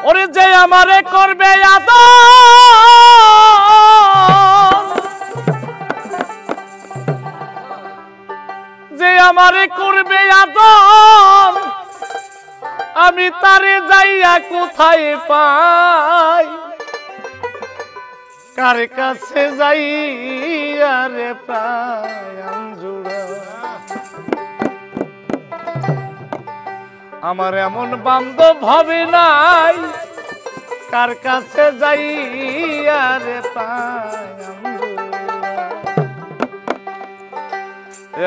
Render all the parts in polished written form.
ওরে যে আমারে করবে আদর, যে আমারে করবে আদর, আমি তারে যাইয়া কোথায় পাই, কার কাছে যাইয়া রে প্রাণ জুড়া। আমার এমন বান্ধব হবে নাই, কার কাছে যাইয়া রে প্রাণ জুড়া।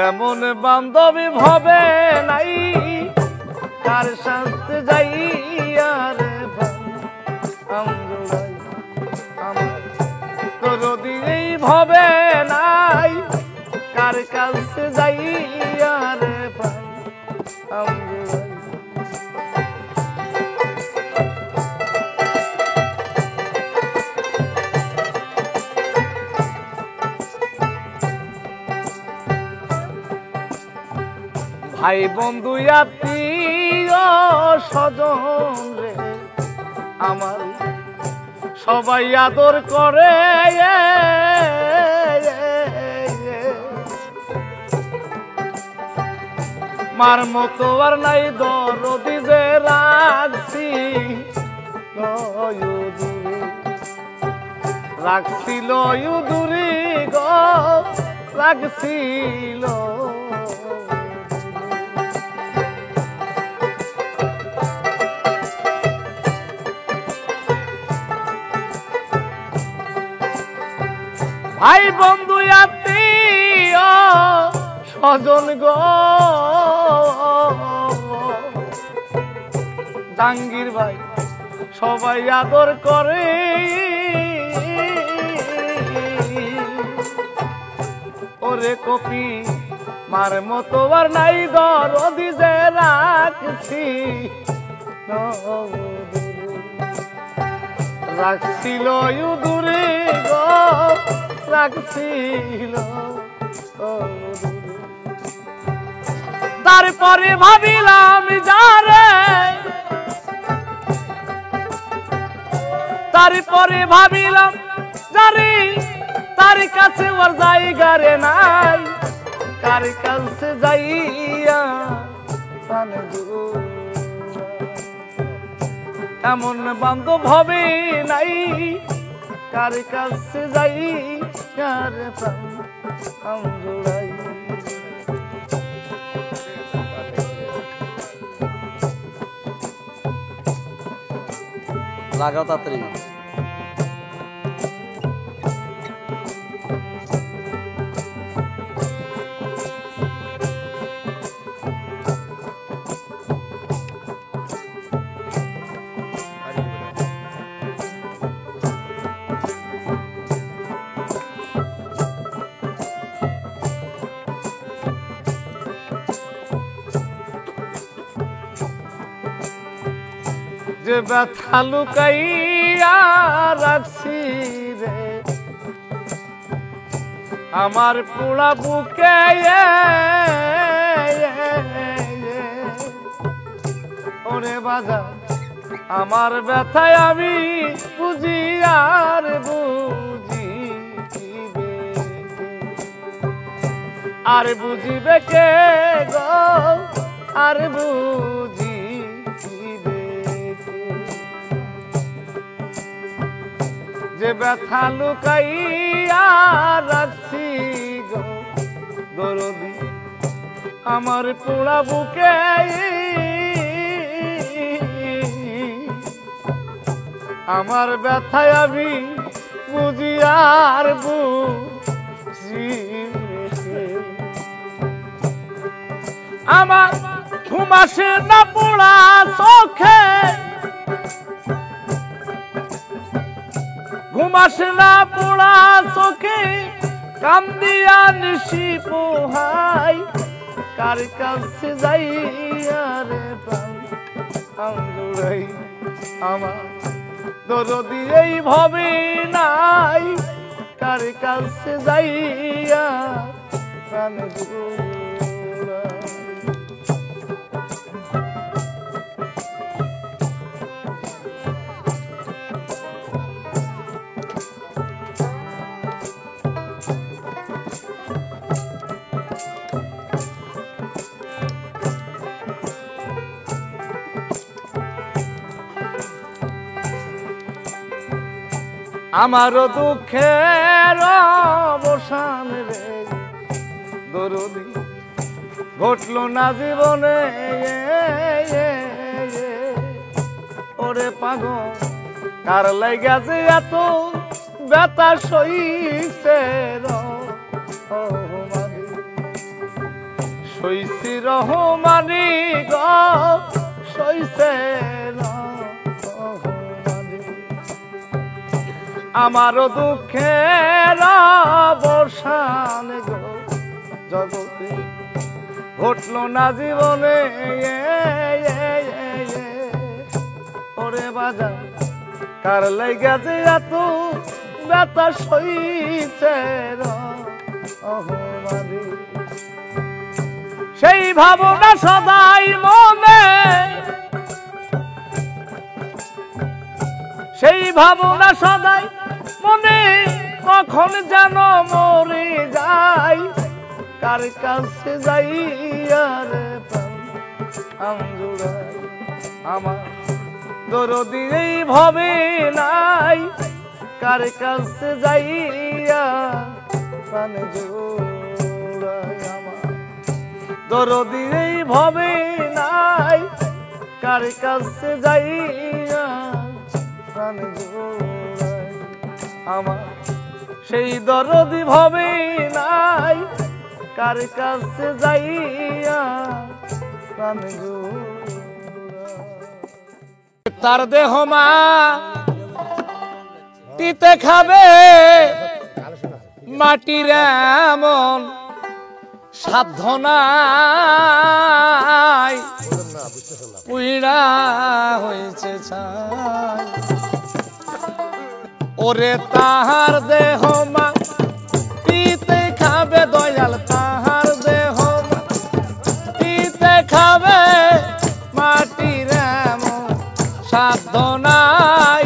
এমন বান্ধবী ভবে নাই, কার সাথে যাইয়া রে প্রাণ জুড়াই। আমার দরদি এই ভবে নাই, কার কাছে যাইয়া রে প্রাণ জুড়াই। ভাই বন্ধু আত্মীয় স্বজন রে আমার সবাই আদর করে, মার মতো আর নাই দরদি যে রাখছি রাখছিল দূরে গো, রাখছিল। ভাই বন্ধু আত্মীয় স্বজন গো, জাহাঙ্গীর ভাই সবাই আদর করে, ওরে কপি মার মতো আর নাই দরদি যে রাখছি রাখছিল দূরে গো, রাখছিল। তারপরে ভাবিলাম যারে, তারপরে ভাবিলাম যারে, তার কাছে ওর জায়গা রে নাই, কার কাছে যাইয়া প্রাণ জুড়া। এমন বান্ধব হবে নাই, কার কাছে যাই কার প্রাণ জুড়াই। লাগাও তাড়াতাড়ি। যে ব্যথা লুকাইয়া রাখছি রে আমার পোড়া বুকে, ওরে বাজা আমার ব্যথায় আমি বুঝি আর বুঝিবে, আর বুঝিবে কে গো, আর বুঝি যে ব্যথা লুকাইয়া রাখছি গো দরদি আমার পোড়া বুকে, আমার ব্যথায় আমি বুঝি আর বুঝি। আমার ঘুম আসে না পোড়া চোখে, ঘুম আসে না পোড়া চোখে, কান্দিয়া নিশি পোহাই, কার কাছে যাইয়া রে প্রাণ জুড়াই। আমার দরদি এই ভবে নাই, কার কাছে যাইয়া প্রাণ জুড়াই। আমারও দুঃখের অবসান রে দরদি ঘটলো না জীবনে ওরে পাগল কার লাইগাছে এত ব্যথা সইছে রহমানি সইছি রহমানি গ সইছে রহমানি আমারও দুঃখের অবসান গো জগতে ঘটলো না জীবনে ওরে বাজার কার লাইগাছে এত ব্যথা সইছে রহমানি সেই ভাবনা সদাই মনে সেই ভাবনা সদাই মনে কখন যেন মরে যাই কার কাছে যাই আর আমজুড়াই আমার দরদি এই ভবে নাই কার কাছে যাইয়া প্রাণ জোড়াই আমার দরদি এই ভবে নাই কার কাছে যাইয়া প্রাণ জোড়াই আমার সেই দরদি ভবে নাই কার কাছে যাইয়া প্রাণ তার দেহ মা টিতে খাবে মাটির এমন সাধ্য নাই পুইড়া হয়েছে ছাই ওরে তাহার দেহ মা টিতে খাবে দয়াল তাহার দেহ মা টিতে খাবে মাটির এমন সাধ্য নাই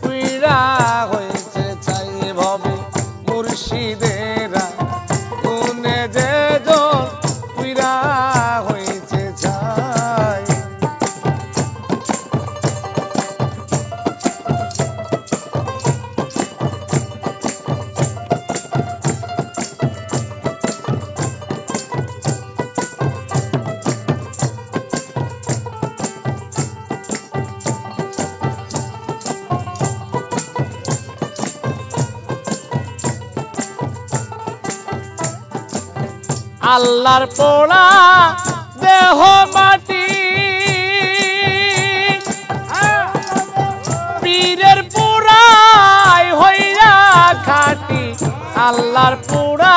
পুইড়া হয়েছে চাই ভবে মুর্শিদেরা গুনে যে জন পুইড়া হয়েছে চাই আল্লাহর পোড়া দেহ মাটি পীরের পোড়াই হইয়া খাটি আল্লাহর পোড়া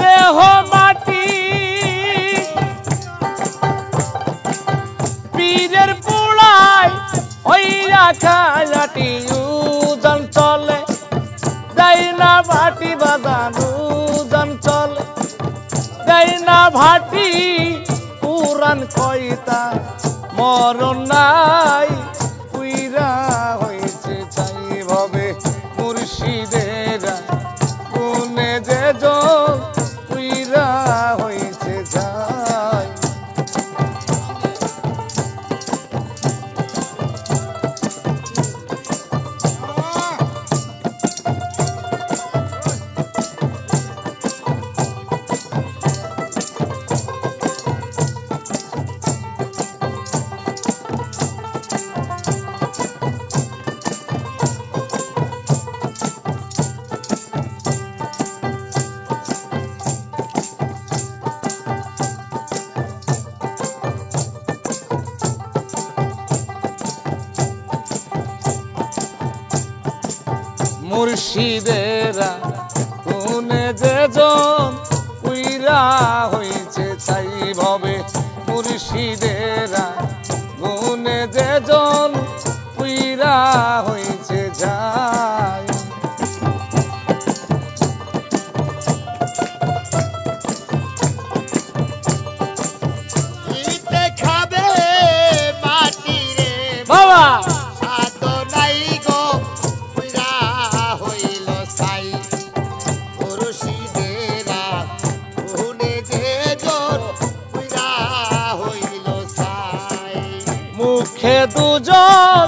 দেহ মাটি পীরের পোড়াই হইয়া খাটি উজন চলে যাই না বাটি বাজানো উজন চলে না ভাটি পুরান কইতা মরণ নাই পুইরা হয়েছে চাই ভবে মুর্শিদেরা গুনে যে জন পুইরা হয়েছে চাই মুর্শিদেরা গুনে যে জন পুইরা হয়েছে চাই ভবে মুর্শিদেরা গুনে যে জন পুইরা হয়েছে যায় খাবে মাটি রে বাবা মুখে দুজন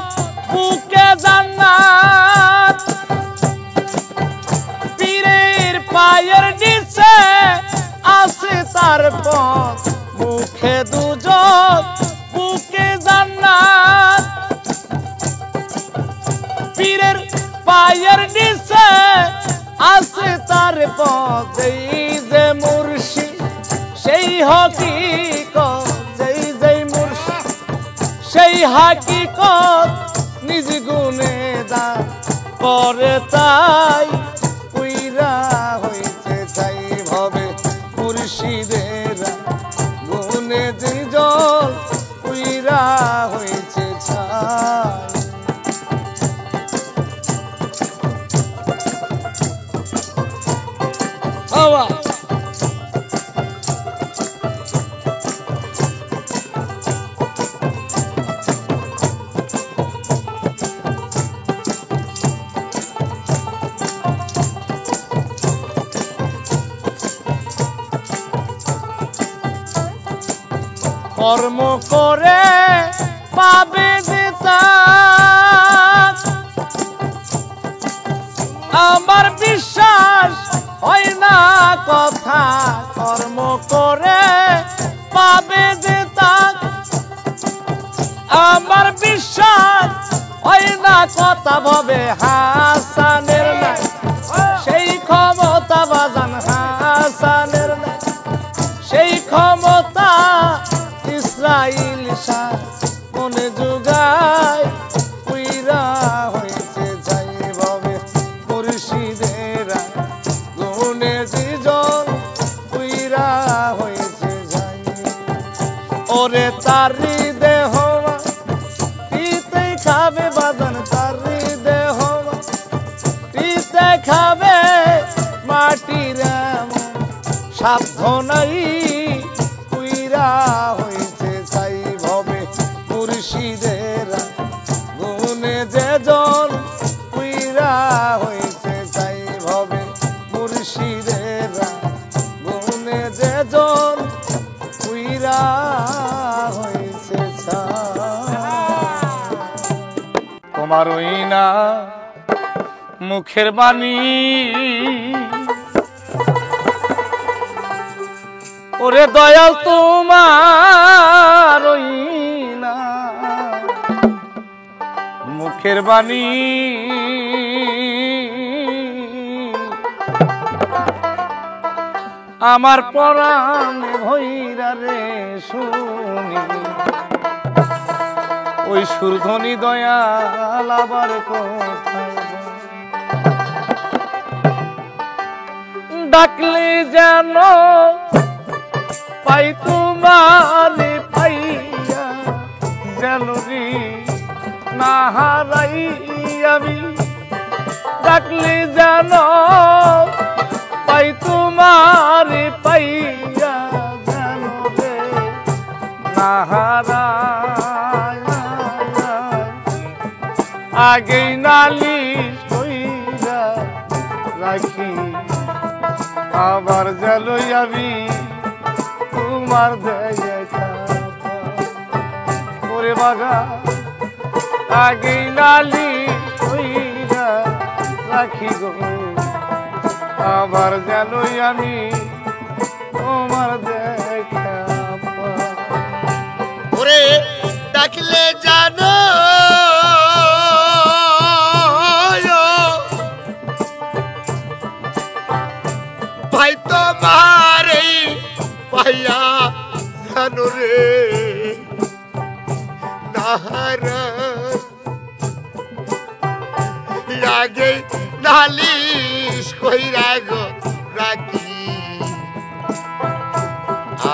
বুকে জান্নাত তোমার পথ মুখে দুজন বুকে জান্নাত পীরের পায়ের নিচে আছে তার পথ এই যে মুর্শিদ সেই হকিকত যেই মুর্শিদ সেই হকিকত নিজ গুণে দান করে তাই উইরা হইতে চাই ভবে মুর্শিদেরা গুণে যে জল উইরা হইতে চাই বাবা কর্ম করে পাবে যেতা আমার বিশ্বাস হয় না কথা কর্ম করে পাবে যেতা আমার বিশ্বাস হয় না কথা ভবে হাসানের নাই সেই ক্ষমতা বাজান হাসানের নাই সেই ক্ষমতা ইসরাইল শাহ মনে যোগায় উইরা হয়েছে যাই ভাবে মুর্শিদেরা গুণে জীজন উইরা হয়েছে যাই ওরে তারি দেহ পিতে খাবে বাদন তারি দেহ পিতে খাবে মাটির সাধ্য নাই উইরা হয়েছে চাই ভবে মুর্শিদেরা গুণে যে জন উইরা হয়েছে চাই ভবে মুর্শিদেরা গুণে যে জন উইরা হয়েছে তোমার ওই না মুখের বাণী ওরে দয়াল তোমার ওই না মুখের বাণী আমার পরাণে ভৈরা রে শুনি ওই সুরধ্বনি দয়াল আবার কোথায় ডাকলে যেন পাই তোমারে পাইয়া যেন রে না হারাই আমি ডাকলে যেন পাই তোমারে পাইয়া যেন রে না হারাই আগে নালিশ কইরা রাখি আবার যেন আমি তোমার দেখা ওরে বাগা আগে নালি কইরা রাখি গো আবার যেন আমি তোমার দেখা ওরে ডাকলে জানো ভাই তোমার পাইয়া জানো রে নাহারা আগে নালিশ কইরা গো রাখি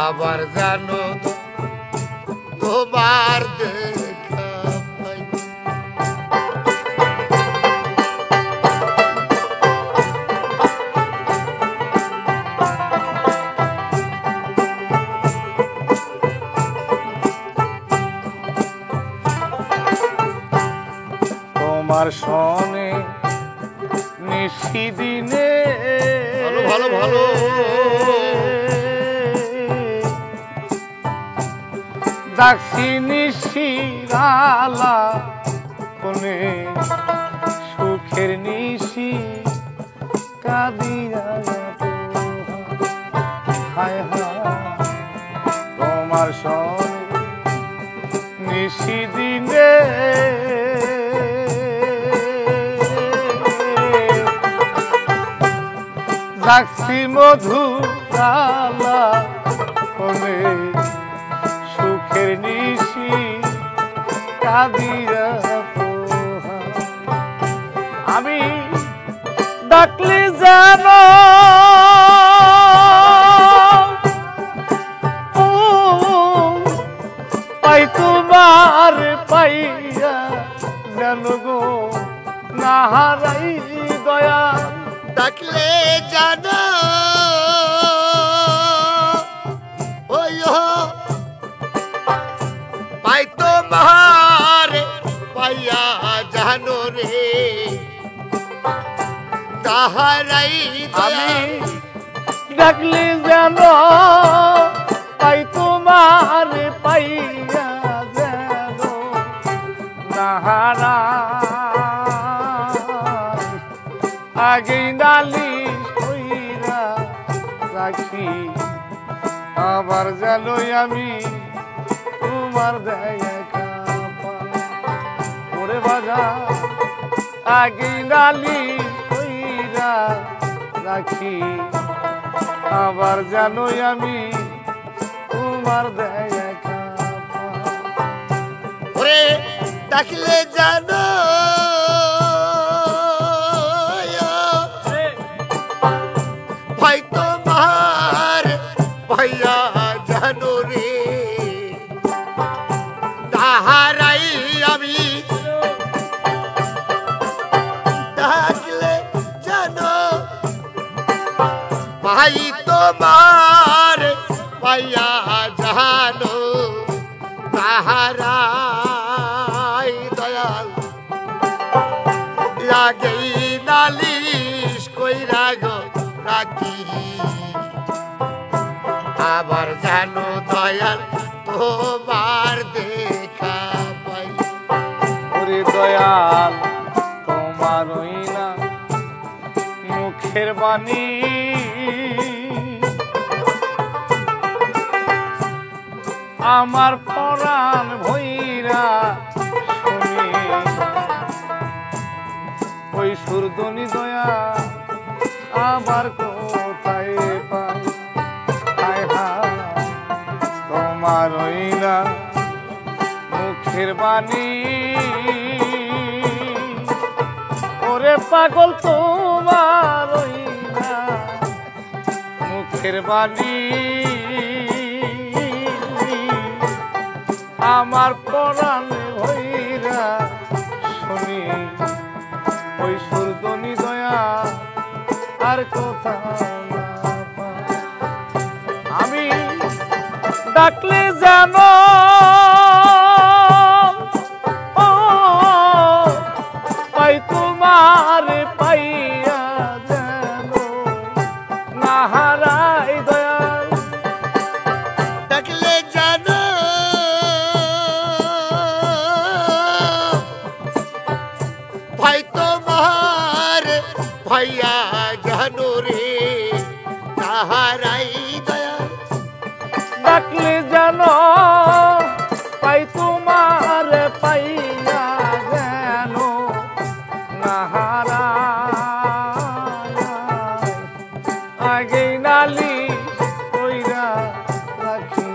আবার জানো তোমার দেখা পাই তোমার সনে নিশিদিনে ভালো ভালো ভালো ডাকছি নিশিরালা কোনে সুখের নিশি কাঁদিয়া হায় হায় থাকছি মধু কালা কোনে সুখের নিশি কাদিয়া পোহা আমি ডাকলি যেন পাই তোমার পাইয়া যেন গো না হারাই দয়া ডাকলে জানো ওই পাই তোমার পাইয়া জানো রে তাহারাই আমি ডাকলি যেন পাই তোমার পাইয়া যেন না হারাই আগে নালি কইরা রাখি আবার যেন আমি তোমার দেখা ওরে বাজা আগে নালি কইরা রাখি আবার যেন আমি তোমার দেখা ওরে ডাকলে জানো ভাই তোমার ভাইয়া জানো রে তাহারাই আমি ডাকলে জানো ভাই তোমার ভাইয়া জানো তাহারাই দয়াল লাগেই নালিশ কইরা গো রাখি আবার জানো দয়াল তোমার দেখা পাই ওরে দয়াল তোমার ওই না মুখের বাণী আমার পরাণ ভৈরা শুনি ওই সুরদনি দয়া আবার কোথায় পাই হায় হায় তোমার ওই না মুখের বাণী ওরে পাগল তোমার ওই না মুখের বাণী আমার পরাণ ভৈরা শুনি ওই সুরদনি দয়া আর কোথা না পাই। আমি ডাকলে জানো পাই তোমার পাইয়া যেন না হারাই দয়াল ডাকলে জানো ভাই তোমার ভাইয়া জানো রে তাহারাই দয়া ডাকলে জানো পাই তোমার পাইয়া যেন না হারাই আগে নালি কইরা রাখি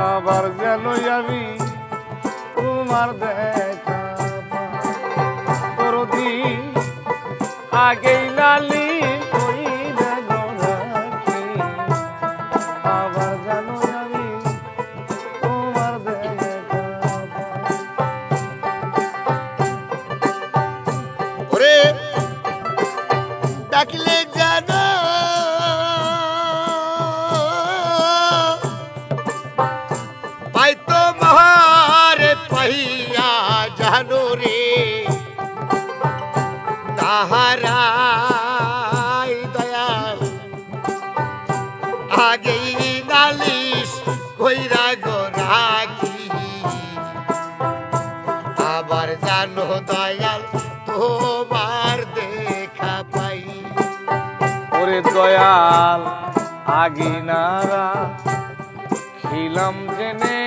আবার যেন আমি তোমার দেখা করদি আগে নালি কইরা রাখি আবার যেন আমি তোমার দেখা ওরে ডাকলে জানো পাই তোমার পাইয়া জানো রে তাহারাই দয়াল আগেই নালিশ কইরা গো রাখি আবার জানো দয়াল তোমার দেখা পাই ওরে দয়াল আগিনারা খিলাম জেনে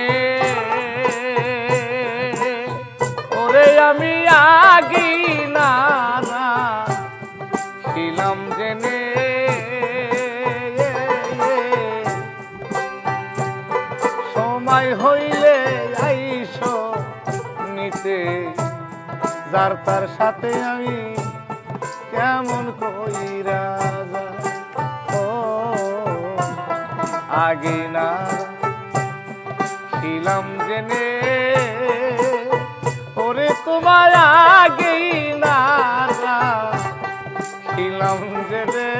ওরে আমি আগিনারা খিলাম জেনে যার তার সাথে আমি কেমন কইরা যাই। ও আগে না ছিলাম জেনে ওরে তোমায় আগেই না ছিলাম জেনে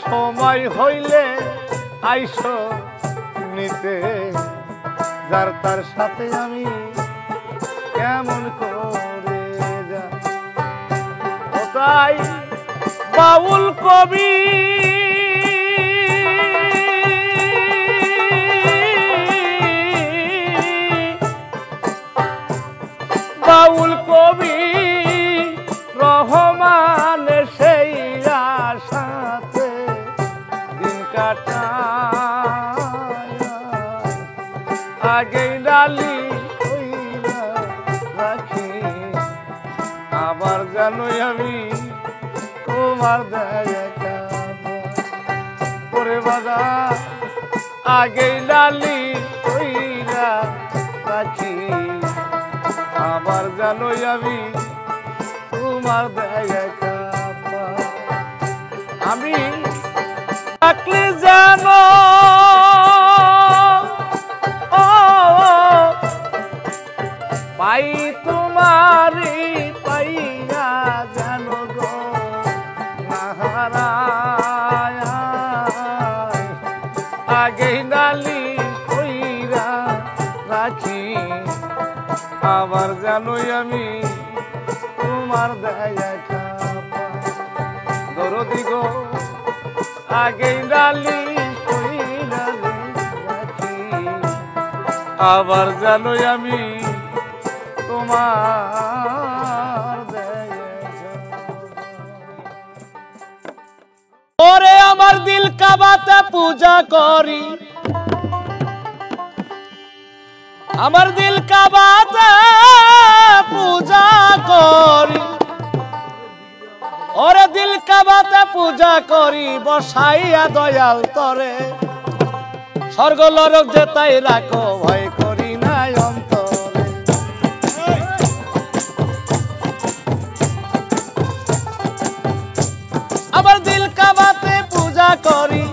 সময় হইলে আইসো নিতে যার তার সাথে আমি কেমন করে যাই। ও তাই বাউল কবি বাউল কবি রহমান সেই আশাতে দিন কাটায় আগে ডালি কইরা রাখি আবার জানোই আমি তোমার দেখা করে বাজা আগে ডালি কইরা রাখি আবার জানোই আমি তোমার দেখা আমি থাকলে জানো পাই তোমারি পাইয়া জানো গো নাহারায় আগে ডালি কইরা রাখি আবার জানোই আমি তোমার দেখা দরদি গো আগে ডালি কইরা রাখি আবার জানোই আমি তোমার ওরে আমার দিল কাবাতে পূজা করি আমার দিল কাবাতে পূজা করি ওরে দিল কাবাতে পূজা করি বসাইয়া দয়াল তরে স্বর্গ নরক যে তাই রাখো ভয় করি নাই অন্তরে আবার দিল কাবাতে পূজা করি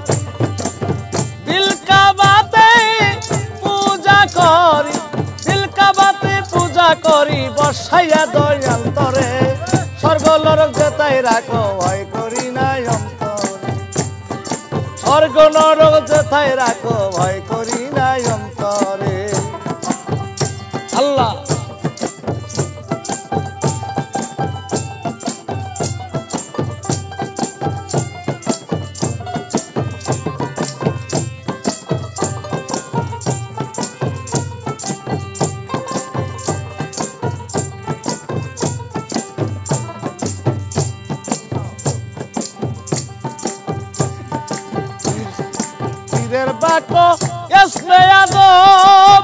দিল কাবাতে পূজা করি দিল কাবাতে পূজা করি বসাইয়া দয়াল তরে স্বর্গ নরক যে তাই রাখো ভয় করি নাই অন্তরে স্বর্গ নরক যে তাই রাখো ভয় করি নাই অন্তরে আল্লাহ পীরের বাকো ইসমে আদম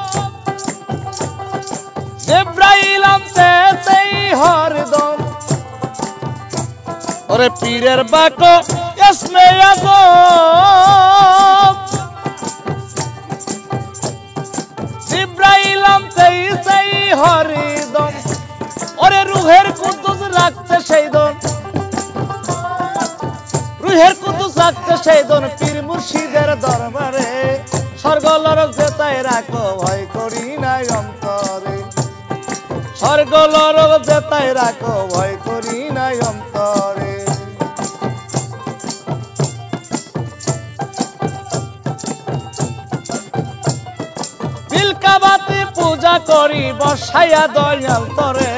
জিবরাইল আমতে সেই হরদম ওরে পীরের বাকো ইসমে আদম জিবরাইল আমতে সেই হরদম ওরে রুহের কুদ্দুস রাখতে সেই দন রুহের কুদ্দুস রাখতে সেই দন পীর মুর্শিদের দরবারে স্বর্গ নরক যে তাই রাখো ভয় করি নাই অন্তরে স্বর্গ নরক যে তাই রাখো ভয় করি নাই অন্তরে দিল কাবাতে পূজা করি বসাইয়া দয়াল তরে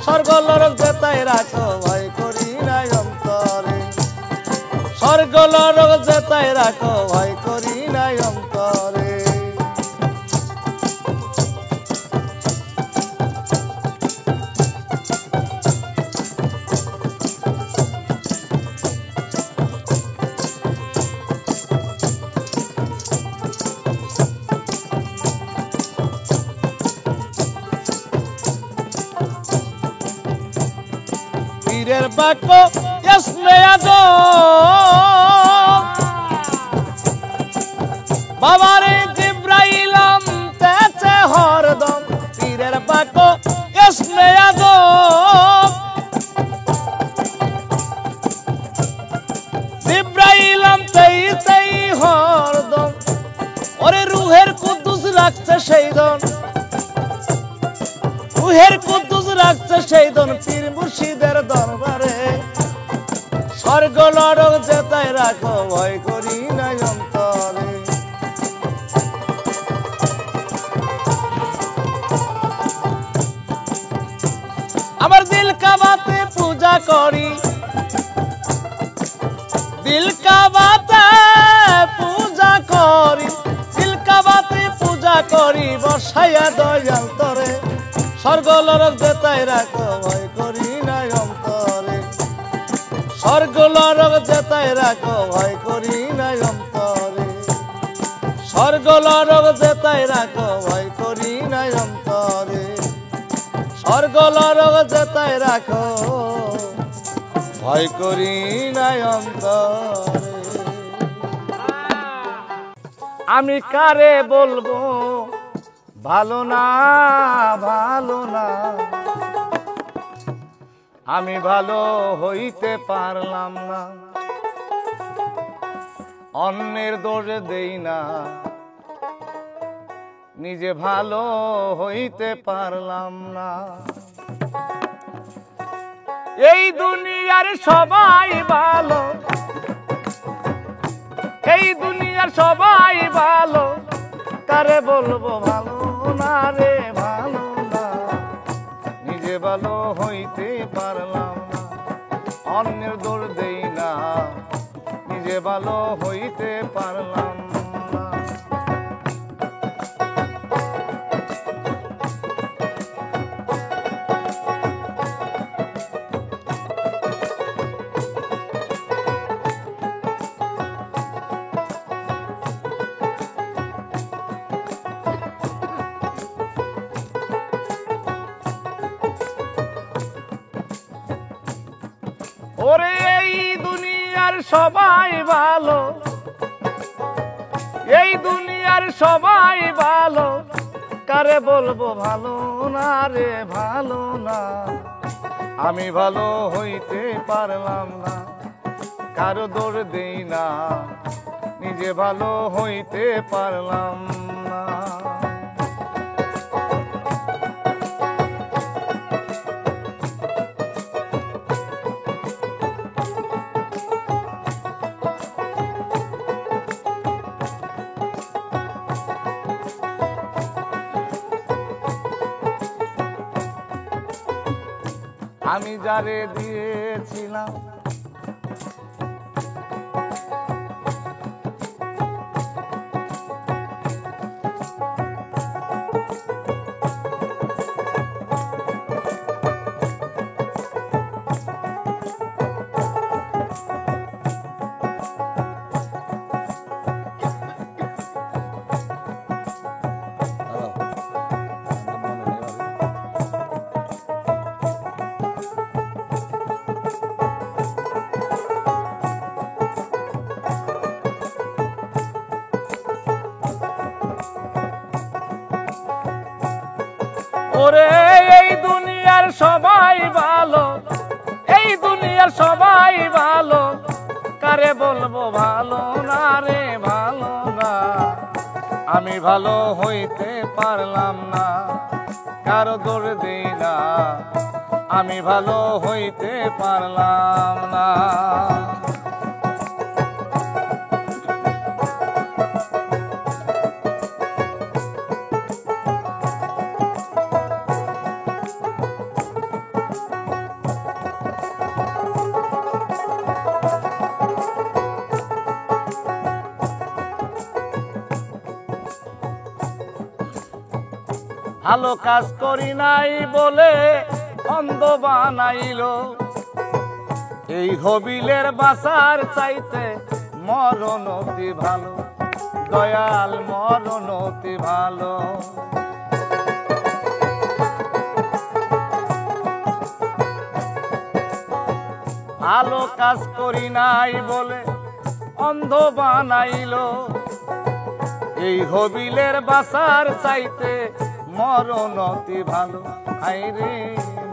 স্বর্গ নরক যে তাই রাখো ভয় করি নাই অন্তরে স্বর্গ নরক যে তাই রাখো ভয় করি নাই অন্তরে পীরের বাকো ইসমে আদম বাবারে জিবরাইল আমতেছে সেই দন রুহের কুদ্দুস রাখছে সেই দন পীর মুর্শিদের দরবারে স্বর্গ নরক যেতাই রাখো ভয় করি নাই অন্তরে আমার দিল কাবাতে পূজা করি দিল কাবাতে পূজা করি দিল কাবাতে পূজা করি বসাইয়া দয়াল তরে স্বর্গ নরক যেতাই রাখো ভয় করি নাই অন্তরে স্বর্গ নরক যেতাই রাখো ভয় করি নাই অন্তরে স্বর্গ নরক যেতাই রাখো ভয় করি নাই অন্তরে স্বর্গ নরক যেতাই রাখো ভয় করি নাই অন্তরে আমি কারে বলবো ভালো না ভালো না আমি ভালো হইতে পারলাম না অন্যের দোষ দেই না নিজে ভালো হইতে পারলাম না এই দুনিয়ার সবাই ভালো এই দুনিয়ার সবাই ভালো কারে বলবো ভালো না রে ভালো না নিজে ভালো হইতে পারলাম না অন্যের দোষ দেই না নিজে ভালো হইতে পারলাম না ওরে এই দুনিয়ার সবাই ভালো এই দুনিয়ার সবাই ভালো কারে বলবো ভালো না রে ভালো না আমি ভালো হইতে পারলাম না কারো দোষ দেই না নিজে ভালো হইতে পারলাম না আমি যারে দিয়েছিলাম ওরে এই দুনিয়ার সবাই ভালো এই দুনিয়ার সবাই ভালো কারে বলবো ভালো না রে ভালো না আমি ভালো হইতে পারলাম না কারো দোষ দেই না আমি ভালো হইতে পারলাম না ভালো কাজ করি নাই বলে অন্ধ বানাইলো এই হবিলের বাসার চাইতে মরণ অতি ভালো দয়াল মরণ অতি ভালো ভালো কাজ করি নাই বলে অন্ধ বানাইলো এই হবিলের বাসার চাইতে মরণ অতি ভালো আইরে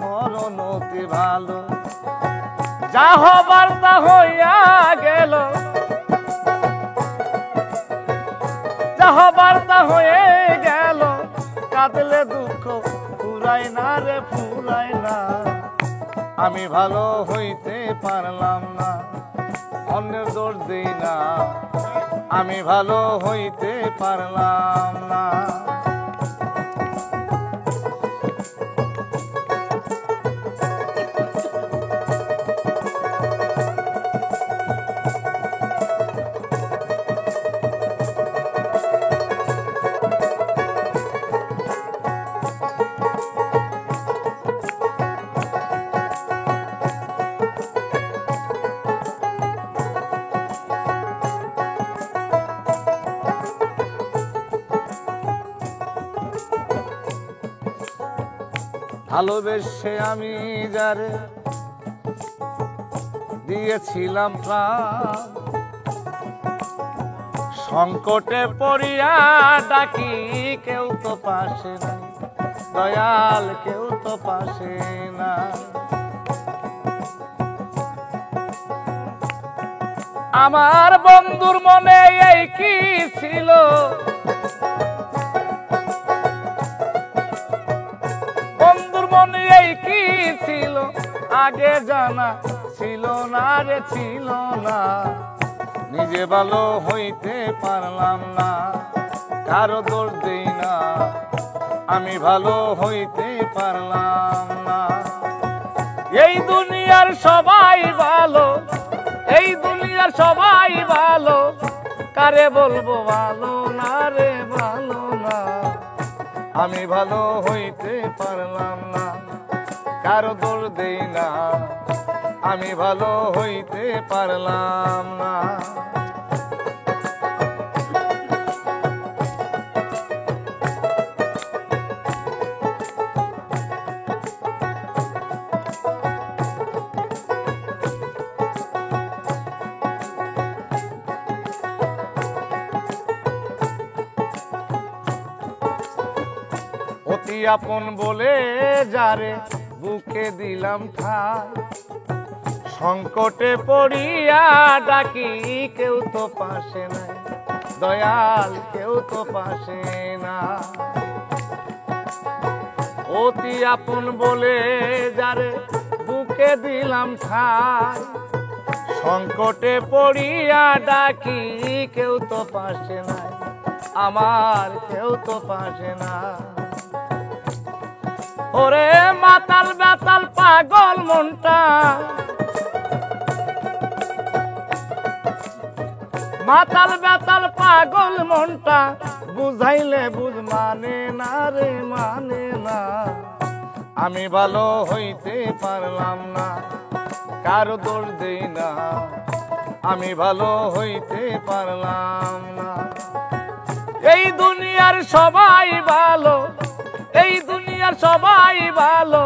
মরণ অতি ভালো যা হবার তা হইয়া গেল যা হবার তা হয়ে গেল কাঁদলে দুঃখ ফুরায় না রে ফুরায় না, আমি ভালো হইতে পারলাম না, অন্যের দোষ দিই না, আমি ভালো হইতে পারলাম না। ভালোবেসে আমি যারে দিয়েছিলাম প্রাণ, সংকটে পড়িয়া ডাকি কেউ তো পাশে নাই, দয়াল কেউ তো পাশে না। আমার বন্ধুর মনে এই কি ছিল, বন্ধুর মনে এই কি ছিল, আগে জানা ছিল না রে ছিল না, নিজে ভালো হইতে পারলাম না, কারো দোষ দেই না, আমি ভালো হইতে পারলাম না। এই দুনিয়ার সবাই ভালো, এই দুনিয়ার সবাই ভালো, কারে বলবো ভালো না রে ভালো না, আমি ভালো হইতে পারলাম না, কারো দোষ দেই না, আমি ভালো হইতে পারলাম না। অতি আপন বলে যারে বুকে দিলাম ঠাই, সংকটে পড়িয়া ডাকি কেউ তো পাশে নাই, দয়াল কেউ তো পাশে না। অতি আপন বলে যারে বুকে দিলাম ঠাই, সংকটে পড়িয়া ডাকি কেউ তো পাশে নাই, আমার কেউ তো পাশে না। ওরে মাতাল বেতাল পাগল মনটা, মাতাল বেতাল পাগল মনটা, বুঝাইলে বুঝ মানে না রে মানে না, আমি ভালো হইতে পারলাম না, কারো দোষ দেই না, আমি ভালো হইতে পারলাম না। এই দুনিয়ার সবাই ভালো, এই দুনিয়ার সবাই ভালো,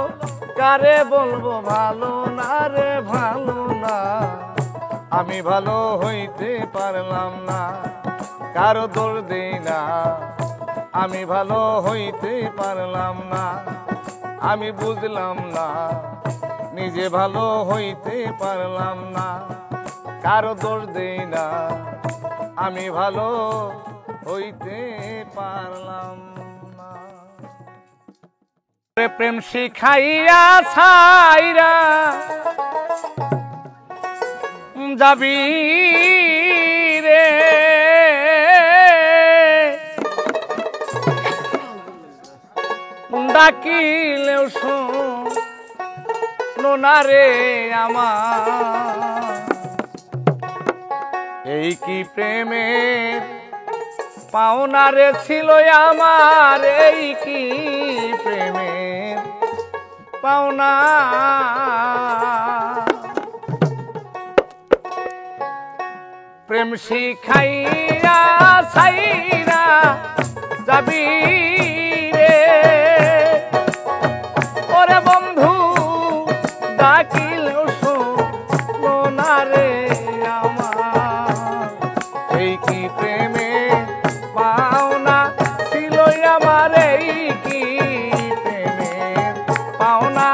কারে বলবো ভালো না রে ভালো না, আমি ভালো হইতে পারলাম না, কারো দোষ দেই না, আমি ভালো হইতে পারলাম না। আমি বুঝলাম না, নিজে ভালো হইতে পারলাম না, কারো দোষ দেই না, আমি ভালো হইতে পারলাম না। প্রেম শিখাইয়া ছাইরা যাবি রে, ডাকিলেও শোনো না রে আমার, এই কি প্রেমের পাওনা রে ছিল আমার, এই কি প্রেমের পাওনা। প্রেম শিখাইয়া ছাইরা যাবি রে, ওরে বন্ধু ডাকিলেও শোনো না রে আমার, এই কি প্রেমে পাওনা ছিল আমার, এই কি প্রেমের পাওনা।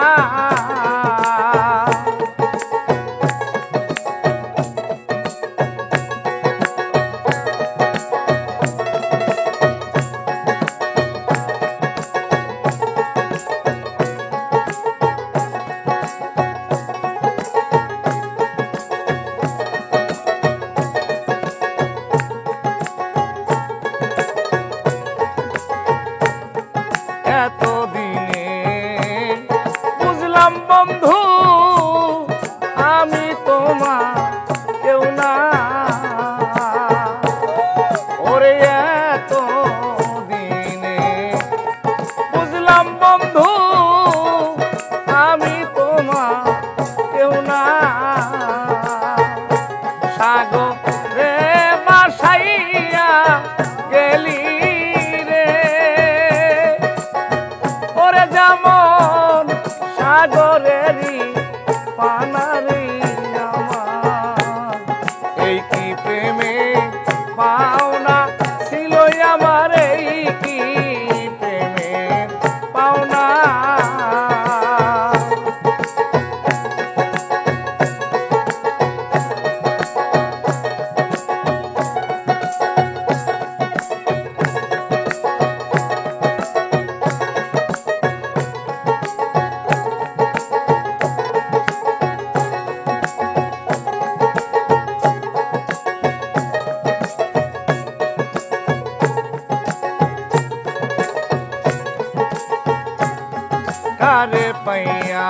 কারে পাইয়া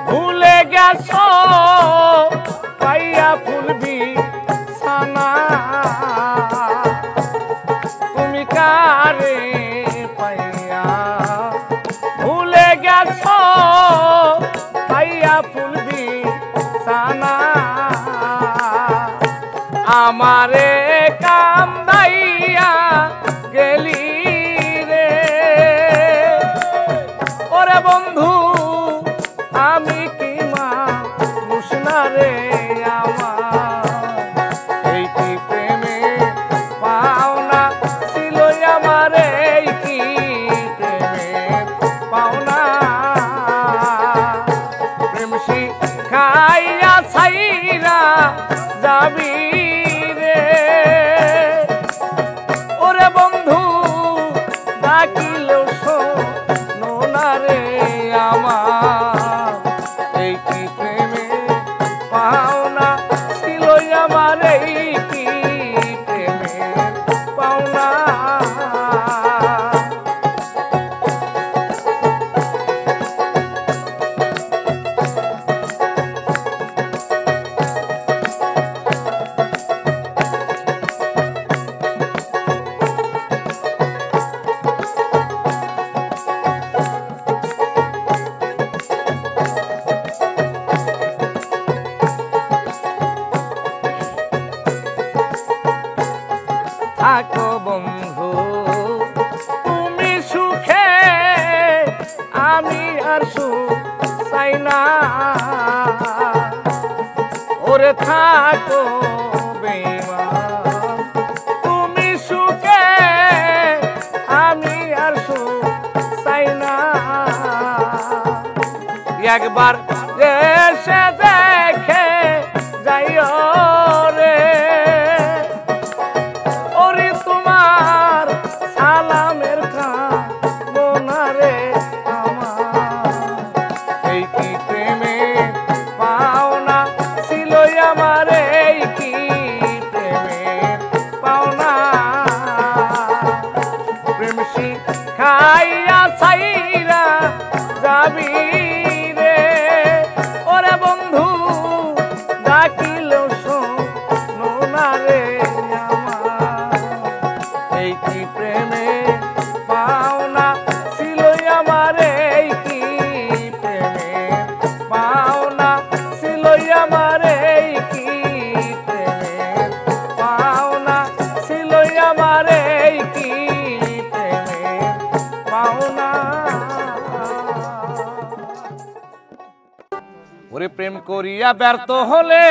ভুলে গেছো পাইয়া ফুলবি সানা তুমি কারে পাইয়া ভুলে গেছো পাইয়া ফুলবি সানা আমারে কান্দাইয়া গেলি রে ওরে বন্ধু আমি কি মানুষ না রে আমার এই কি প্রেমে পাওনা ছিল আমার এই কি প্রেমে পাওনা প্রেম শিখাইয়া ছাইরা যাবি রে ওরে বন্ধু ডাকিলেও শোনো না রে আমার এই কি প্রেমে পাওনা ছিল আমার এই কি প্রেমে পাওনা থাকো বন্ধু তুমি সুখে আমি আর সুখ চাই না ওরে থাকো বেঈমান তুমি সুখে আমি আর সুখ চাই না একবার এসে দেখে যাইও রে ওরে তোমার সালামের কামনা রে আমার এই কি প্রেমে পাওনা ছিল আমার এই কি প্রেমে পাওনা প্রেম শিখাইয়া ছাইরা যাবি রে ওরে বন্ধু ডাকিলেও শোনো না রে এই কি প্রেমে পাওনা ছিল আমার এই কি প্রেমে পাওনা ছিল আমার এই কি প্রেমে পাওনা ছিল আমার এই কি প্রেমে পাওনা ওরে প্রেম করিয়া ব্যর্থ হলে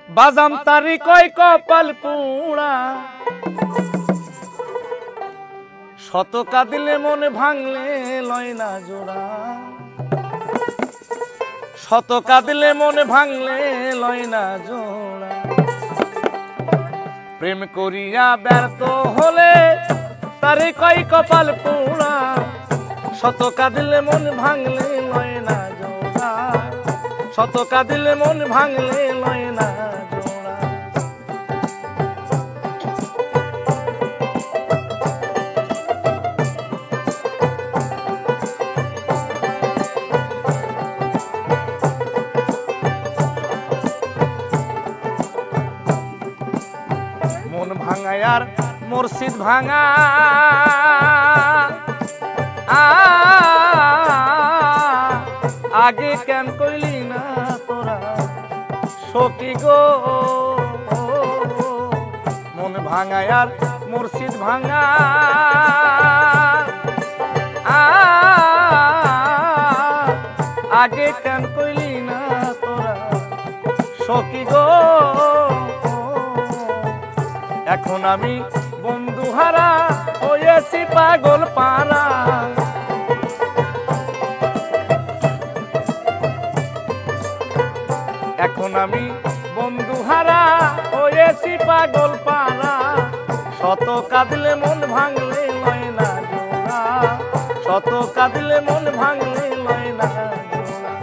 বাজাম তারি কয় কপাল পুড়া শত কাঁদিলে মনে ভাঙলে লয় না জোড়া শত কাঁদিলে মনে ভাঙলে লয় না জোড়া প্রেম করিয়া ব্যর্থ হলে তারি কয় কপাল পুড়া শত কাঁদিলে মনে ভাঙলে লয় না জোড়া শত কাঁদিলে মন ভাঙলে লয় না জোড়া মন ভাঙায় আর মুর্শিদ ভাঙা আগে কেন কইলি না তোরা সখী গো মন ভাঙায় আর মুর্শিদ ভাঙা আগে কেন কইলি না তোরা সখী গো এখন আমি বন্ধু হারা হয়েছি পাগল পারা এখন আমি বন্ধু হারা হয়েছি পাগল পারা শত কাঁদলে মন ভাঙলে লয় না জোড়া শত কাঁদলে মন ভাঙলে লয় না জোড়া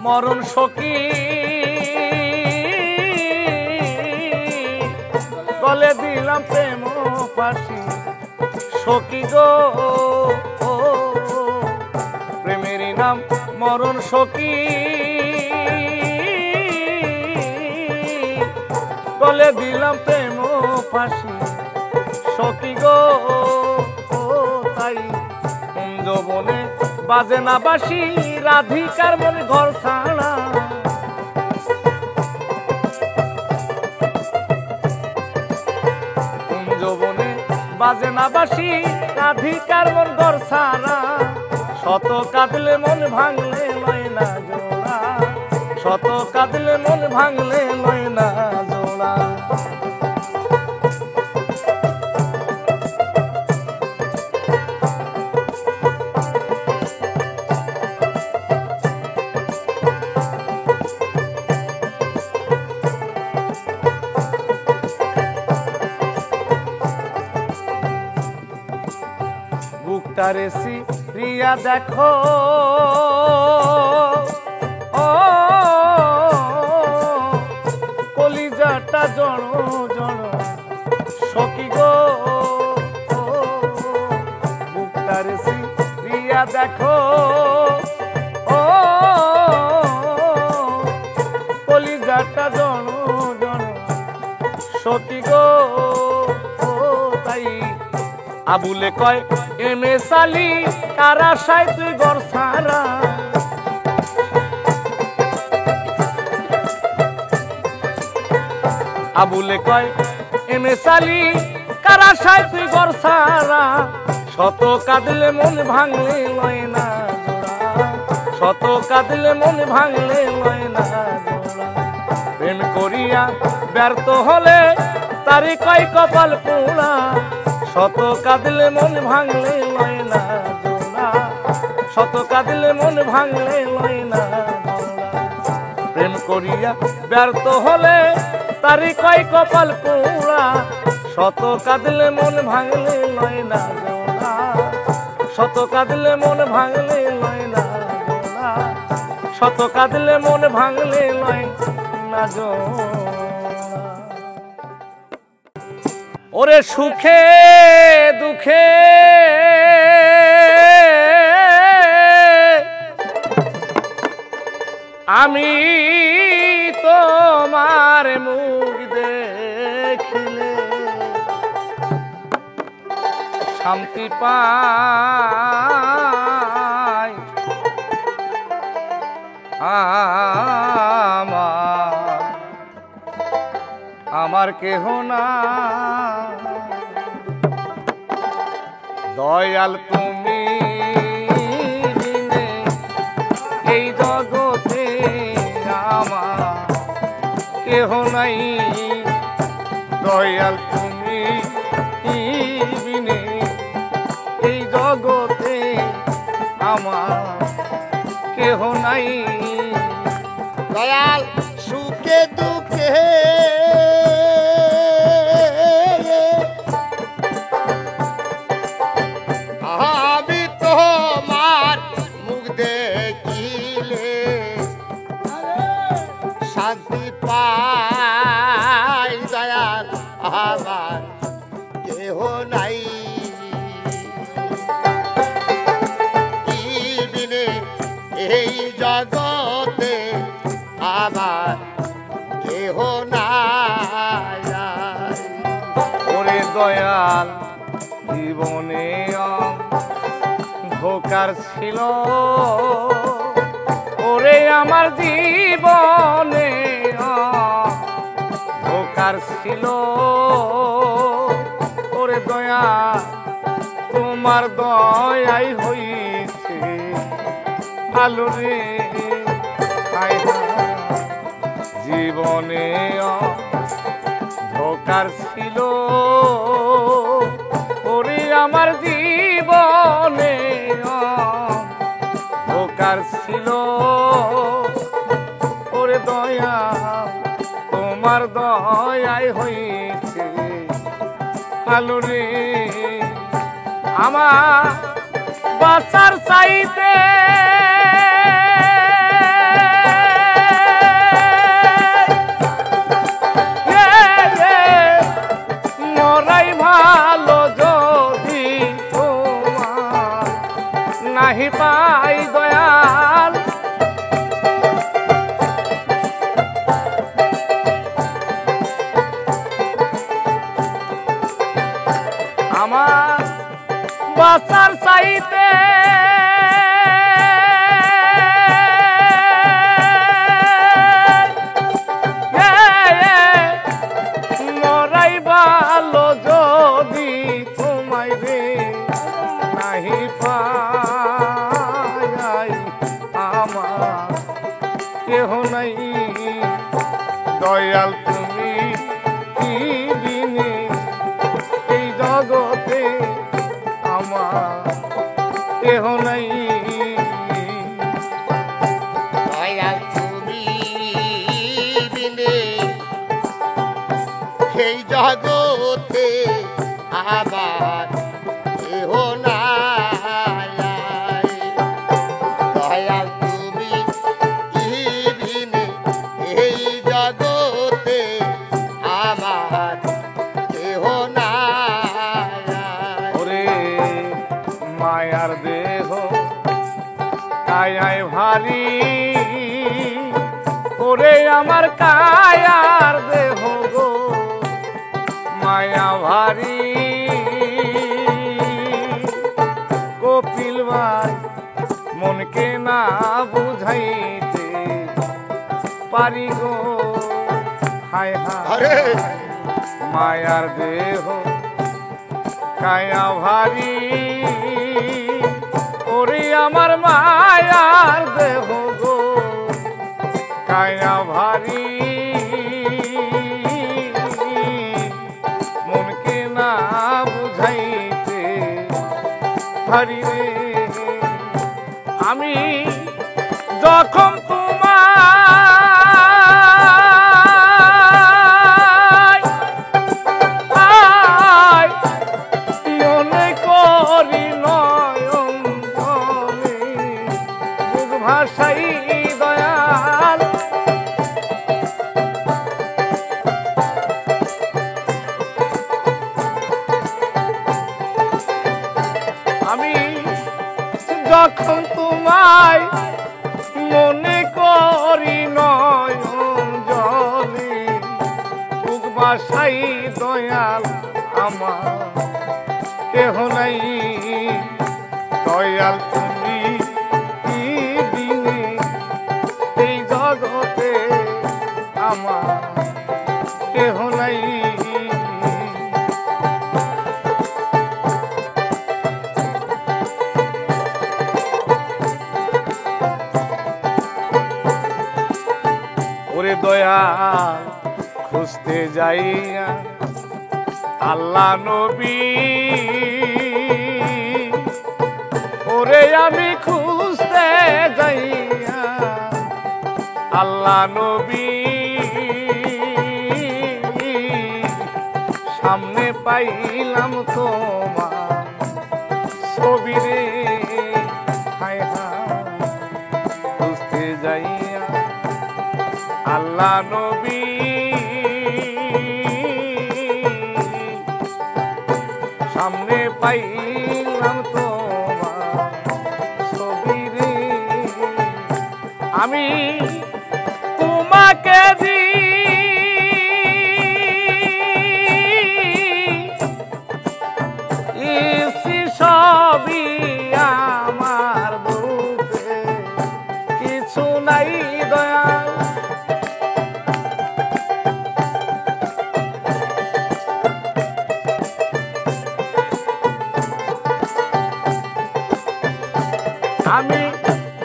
মরণ সখী গলে দিলাম প্রেম ফাঁসি সখী গো প্রেমেরই নাম মরণ সখী গলে দিলাম প্রেম ফাঁসি সখী গো তাই যৌবনে বাজে না বাসি রাধিকার মনে ঘর ছাড়া যৌবনে বাজে না বাসি রাধিকার মন ঘর ছাড়া শত কাঁদলে মন ভাঙলে লয় না জোড়া শত কাঁদলে মন ভাঙলে লয় না জোড়া বুকটারে সিরিয়া দেখো ও কলিজাটা জড় জড় সখী গো বুকটারে সিরিয়া দেখো ও কলিজাটা জড় জড় সখী গো তাই আবুলে কয় এমে সালি কারা সাই তুই ঘর সারা আবুলে কয় এমে সালি কারা সাই তুই ঘর সারা শত কাঁদলে মন ভাঙলে লয় না জোড়া শত কাঁদলে মন ভাঙলে লয় না জোড়া প্রেম করিয়া ব্যর্থ হলে তারি কয় কপাল পোড়া শত কাঁদলে মন ভাঙলে লয় না জোড়া শত কাঁদলে মন ভাঙলে লয় না জোড়া প্রেম করিয়া ব্যর্থ হলে তারি কয় কপাল পোড়া শত কাঁদলে মন ভাঙলে লয় না জোড়া শত কাঁদলে মন ভাঙলে লয় না জোড়া শত কাঁদলে মন ভাঙলে লয় না জোড়া ওরে সুখে দুঃখে আমি তোমার মুখ দেখিলে শান্তি পাই আমার কেহ না দয়াল তুমি বিনে এই জগতে আমার কেহ নাই দয়াল তুমি বিনে এই জগতে আমার কেহ নাই দয়াল সুখে দুঃখে আমি তোমার মুখ দেখিলে শান্তি পাই দয়াল আমার কেহ নাই কি বিনে এই জগতে আমার কেহ নাই ওরে দয়াল জীবনে ধোকার ছিল ওরে আমার জীবনে ধোকার ছিল ওরে দয়া তোমার দয়াই হইছে আলো রে জীবনে ধোকার ছিল ওরে আমার জীবনে ধোকার ছিল ওরে দয়া তোমার দয়াই হইছে আলো রে আমার বাঁচার চাইতে আমার বাঁচার চাইতে মরাই ভালো যদি তোমায় রে নাহি পাই আমার কেহ নাই দয়াল তুমি কি দিনে এই জগতে আমার কেহ নাই দয়াল তুমি বিনে সেই জগতে আবার কেহ নাই দয়াল তুমি বিনে এই জগতে আমার কেহ নাই ওরে মায়ার দেহ কায়ায় ভারী ওরে আমার কায়ার দেহ গো মায়া ভারী কপিল ভাই মনকে না বুঝাইতে পারি গো হায় হায় আরে মায়ার দেহ কায়া ভারী ওরে আমার মায়ার দেহ গো কায়া ভারী মনকে না বুঝাইতে পারি রে আমি যখন তোমায় মনে করি নয়ন জলে বুক ভাষাই দয়াল আমি যখন তোমায় মনে করি নয়ন জলে বুক ভাষাই দয়াল আমার কেহ নাই দয়াল তুমি কি দিনে এই জগতে আমার কেহ নাই ওরে দয়াল খুঁজতে যাইয়া আল্লাহ নবী ওরে আমি খুঁজতে যাইয়া আল্লাহ নবী সামনে পাইলাম তোমার ছবি রে হায় হায় খুঁজতে যাইয়া আল্লাহ নবী সামনে পাইলাম তোমার ছবি রে আমি তোমাকে দিয়েছি সবই আমার বুকে কিছু নাই দয়াল আমি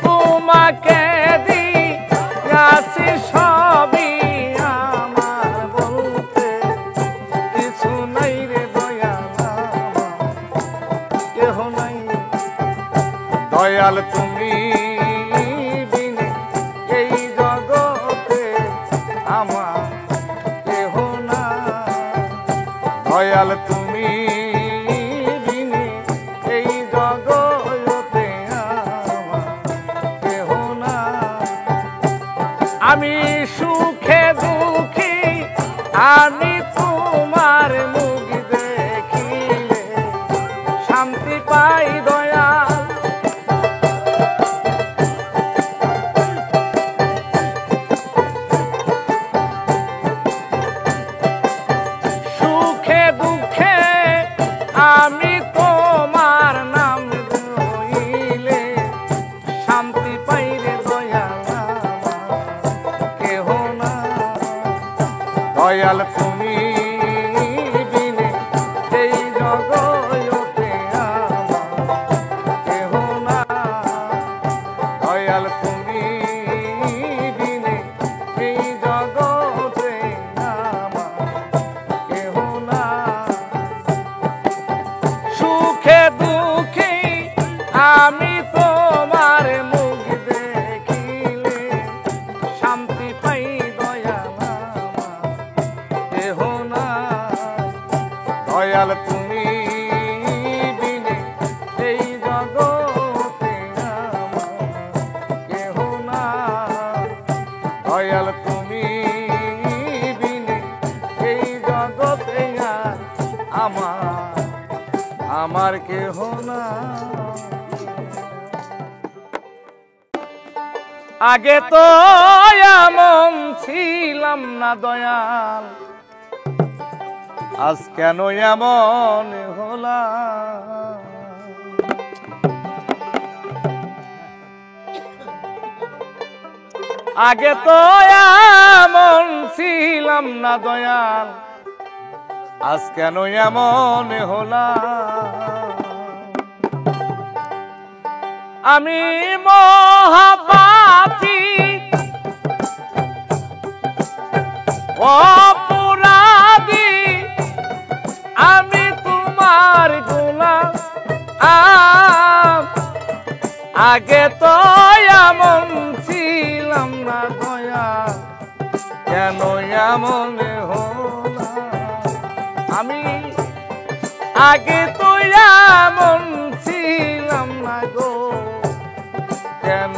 তোমাকে দিয়াছি সবই আমার বলতে কিছু নাই রে দয়াল কেহ নাই দয়াল তুমি বিনে এই জগতে আমার কেহ না দয়াল তুমি বিনে এই জগতে কেহ না আমি সুখে দুঃখী আমি তোমার মুখ দেখিলে শান্তি পাই দয়াল সুখে দুঃখে আমি দয়াল তুমি বিনে এই জগতে আমার কেহ নাই। দয়াল তুমি বিনে এই জগতে আর আমার কেহ নাই। আগে তো এমন ছিলাম না দয়াল, আজ কেন এমন হলাম। আগে তো এমন ছিলাম না দয়াল, আজ কেন এমন হলাম। আমি মহাপাপী অপরাধী, আমি তোমার গোলাম। আগে তো এমন ছিলাম না দয়াল, কেন এমন হলাম। আমি আগে তো এমন ছিলাম না গো, কেন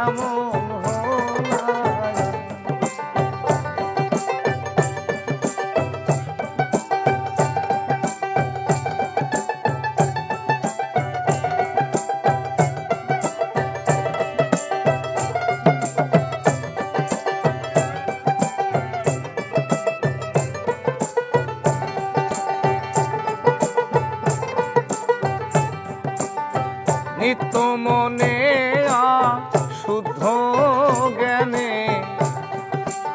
এমন হলাম। নিত্য মনে শুদ্ধ জ্ঞানে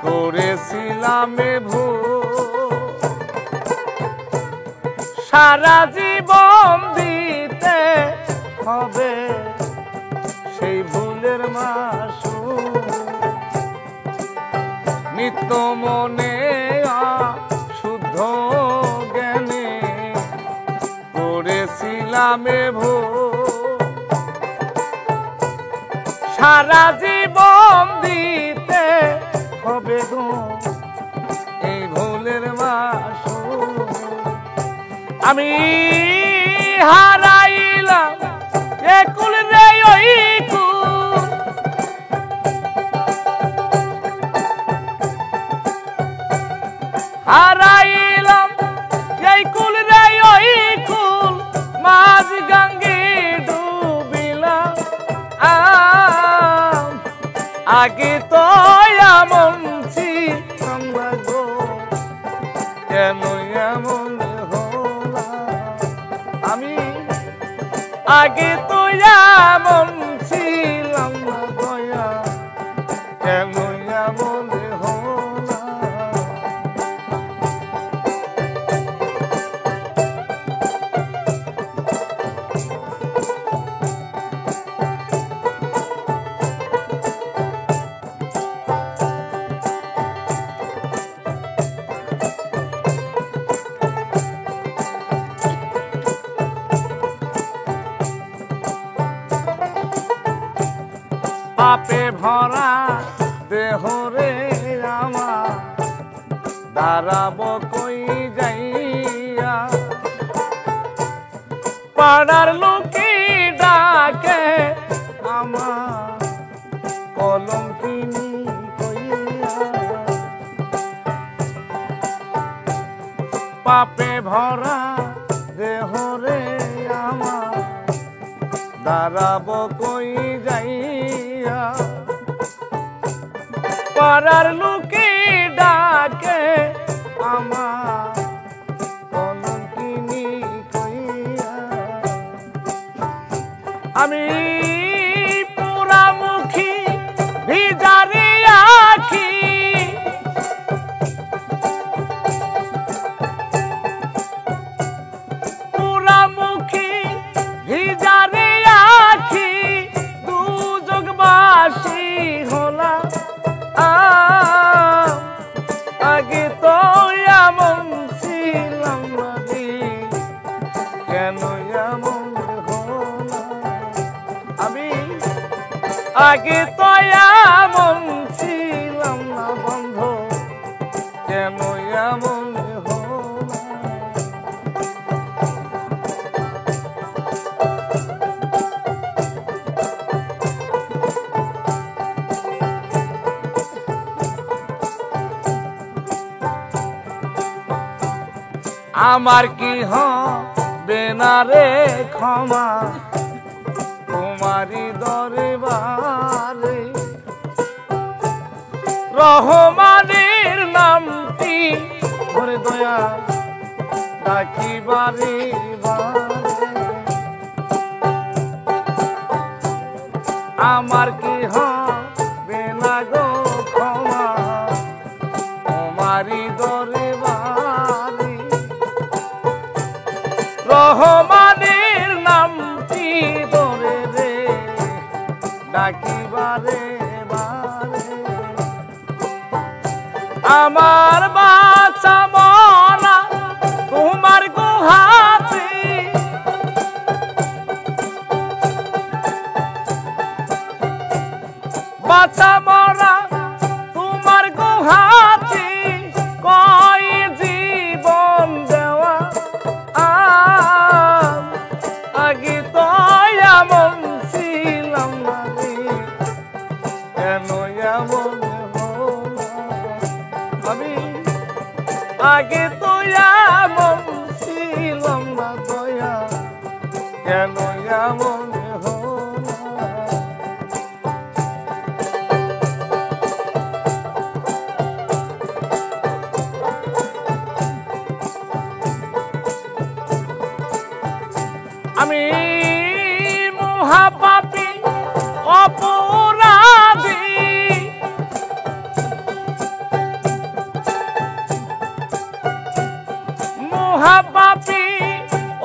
করেছিলাম ভুল, সারা জীবন দিতে হবে সেই ভুলের মাসুল। নিত্য মনে শুদ্ধ জ্ঞানে করেছিলাম ভুল, সারা জীবন দিতে হবে গো এই ভুলের মাসুল। আমি হারাইলাম এ কুল রে ওই কুল, হারাইলাম এই কুল রে ওই কুল, মাঝ গঙ্গে ডুবিলাম। আগে তো এমন ছিলাম না গো, কেন এমন হলাম। আমি আগে তো এমন ছিলাম না দয়া, কেন এমন হলাম। পাপে ভরা দেহ রে আমার, দাঁড়াব কই যাইয়া। পাড়ার লোকে ডাকে আমার কলঙ্কিনী কইয়া। পাপে ভরা দেহ রে আমার, দাঁড়াব কই যাইয়া। পাড়ার লোকে ডাকে আমার কলঙ্কিনী কইয়া। আমি পোড়ামুখী ভিজারি আখি, পোড়ামুখী ভিজারি আখি, দুযোগবাসী হলাম। আগে তো এমন ছিলাম না দিন, কেন এমন হলাম। আমি আগে তো এমন ছিলাম না বন্ধু, কেন এমন হলাম। আমার কি হবে না রে ক্ষমা তোমারি দরবারে রহমানের নামটি ধরে দয়া ডাকি বারে বারে আমার কি হবে না গো ক্ষমা তোমারি দরবারে রহমানের নামটি ধরে রে ডাকি বারে বারে আমার বাঁচা মনা তোমার গুহাতে বাঁচা মরা তোমার গুহাতে কয় জীবন দেওয়া আগে তো এমন ছিলাম না রে কেন এমন আমি আগে তো এমন ছিলাম না দয়া কেন এমন আমি মহাপাপী অপরাধী মহাপাপী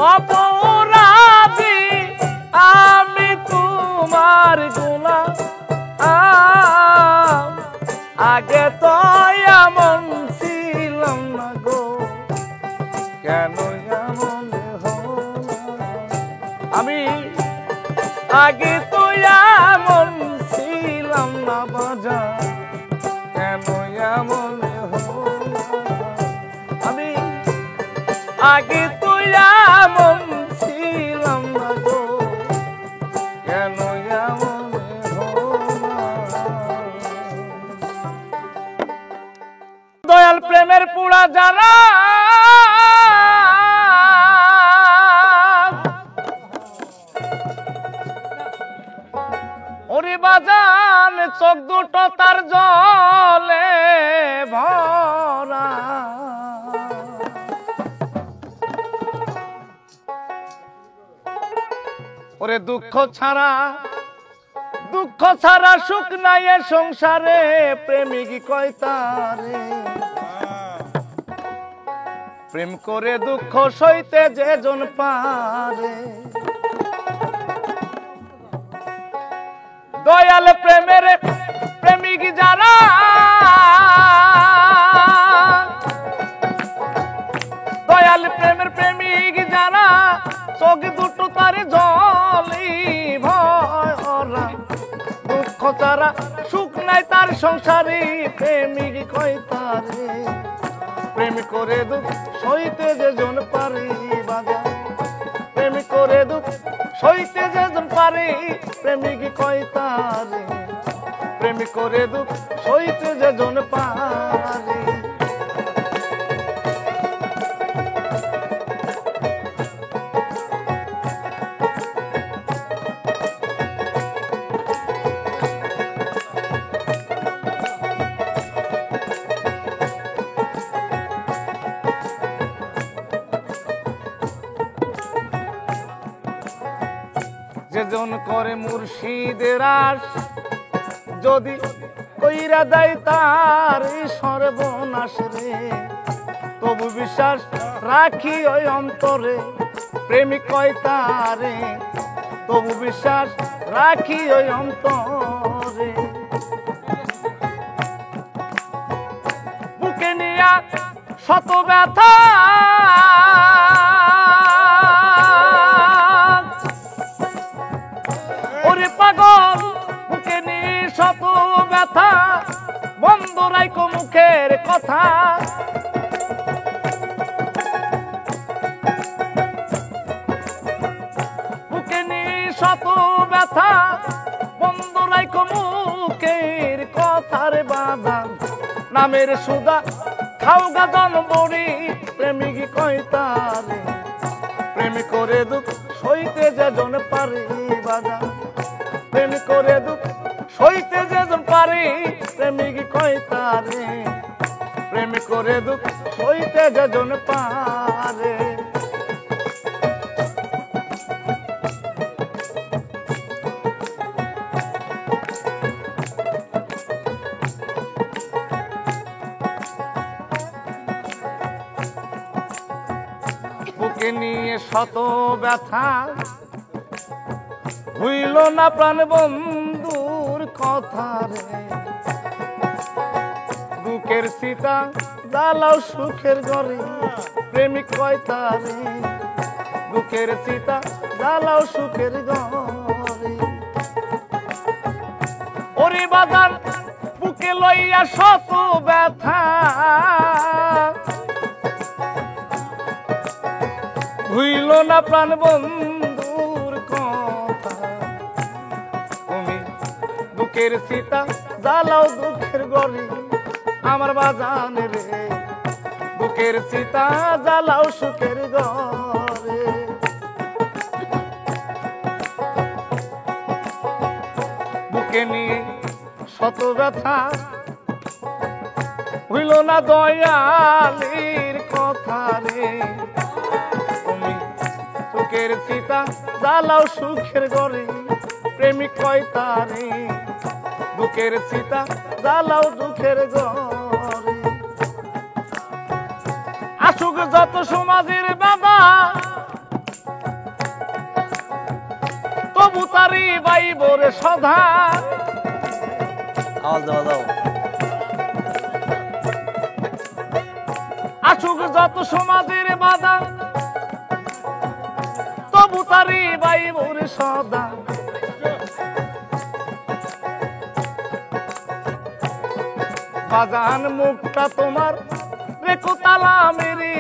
অপরাধী আমি তোমার গোলাম আগে তো এমন ছিলাম না গো কেন এমন আমি আগে তো এমন ছিলাম না বাজার কেন এমন আমি আগে তো এমন ছিলাম না গো কেন এমন দয়াল প্রেমের পুরা যারা ওরে বাজান চোখ দুটো তার জলে ভরা ওরে দুঃখ ছাড়া সুখ নাই এ সংসারে প্রেমিক কয় তারে প্রেম করে দুঃখ সইতে যে জন পারে দয়াল প্রেমের প্রেমিক যারা দয়াল প্রেমের প্রেমিক যারা চোখ দুটো তার জলি ভরা দুঃখ তারা সুখ নাই তার সংসারে প্রেমিক কয় তারে প্রেম করে দুঃখ সইতে যে জন পারে বাজার প্রেম করে দুঃখ সইতে যে জন পারে প্রেমিক কয় তারে প্রেম করে দুঃখ সইতে যে জন পারে যেজন করে মুর্শিদের আশ যদি কইরা দেয় তার সর্বনাশ রে তবু বিশ্বাস রাখি ওই অন্তরে প্রেমিক কয় তারে তবু বিশ্বাস রাখি ওই অন্তরে বুকে নিয়া শত ব্যথা ওরে পাগল বুকে নিয়ে শত ব্যথা বন্ধ রাইকো মুখের কথা বুকে নিয়ে শত ব্যথা বন্ধ রাইকো মুখের কথার বাঁধা নামের সুদা খাও গাজন বড়ি প্রেমিক কয় তারে প্রেম করে দুঃখ সইতে যেজন পারে বাজান প্রেম করে দুঃখ সইতে যেজন পারে প্রেমিক কয় তারে প্রেম করে দুঃখ সইতে যেজন পারে বুকে নিয়ে শত ব্যথা হইল না প্রাণ বন্ধুর কথা রে বুকের সীতা জ্বালাও সুখের ঘরে প্রেমিক কয় তারে বুকের সীতা জ্বালাও সুখের ঘরে ওরে বাজার বুকে লইয়া শত ব্যথা ভুইল না প্রাণ বন্ধুর কথা তুমি বুকের সীতা জ্বালাও দুঃখের গরি আমার বাজান রে বুকের সীতা জ্বালাও সুখের ঘরে বুকে নিয়ে শত ব্যথা হইল না দয়ালির কথা রে বুকের সীতা জ্বালাও সুখের ঘরে প্রেমিক কয় তারে বুকের সীতা জ্বালাও দুঃখের ঘরে আসুক যত সমাজের বাবা তবু তারি বাইবরে সধা আওয়াজ দেওয়া দাও আসুক যত সমাজের বাধা তবু তারি বাইবর সদা বাজান মুখটা তোমার রেখো তালা মেরি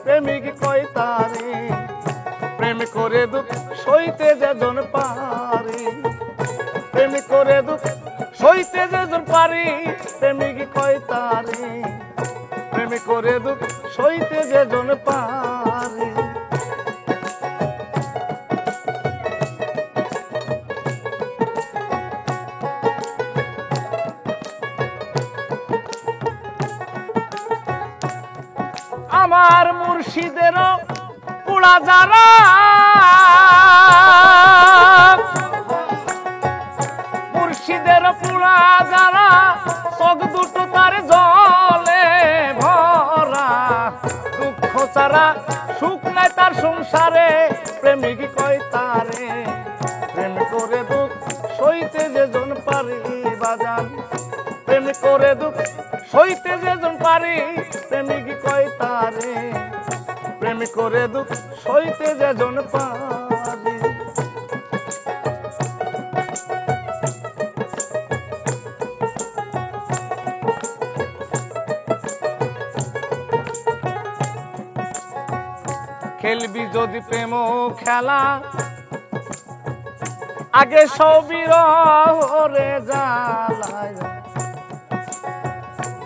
প্রেমিক কয় তারে প্রেম করে দুঃখ সইতে যেজন পারে প্রেম করে দুঃখ সইতে যেজন পারে প্রেমিক কয় তারে প্রেম করে দুঃখ সইতে যেজন পারে আমার মুর্শিদের পুরা যারা মুর্শিদের পুরা যারা চোখ দুটো তার জলে ভরা দুঃখ ছাড়া সুখ নাই তার সংসারে প্রেমিক কয় তারে প্রেম করে দুঃখ সইতে যেজন পারে বাজান প্রেম করে দুঃখ সইতে যেজন পারে প্রেমিক কয় তারে প্রেম করে দুঃখ সইতে যেজন পারে খেলবি যদি প্রেম খেলা আগে সবির রে জ্বালায়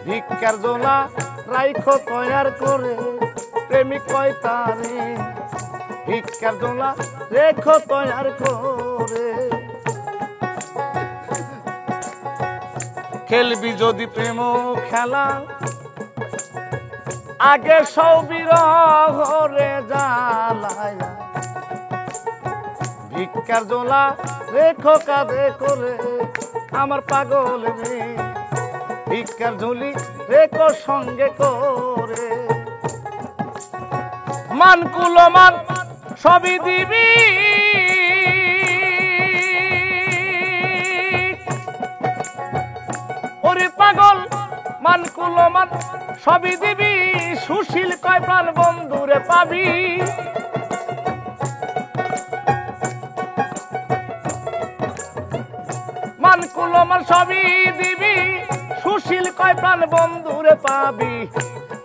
ভিক্ষার জোলা রাইখো তৈয়ার করে প্রেমিক কয় তারে ভিক্ষার জোলা রেখো তৈয়ার করে খেলবি যদি প্রেম খেলা আগে সবির রে জ্বালায় ভিক্ষার জোলা রেখো কাঁধে করে আমার পাগল রে ভিক্ষার ঝুলি রেখো সঙ্গে করে মান কুলমান সবই দিবি ওরে পাগল মান কুলমান সবই দিবি সুশীল কয় প্রাণ বন্ধুরে পাবি মান কুলমান সবই দিবি সুশীল কয় প্রাণ বন্ধুরে পাবি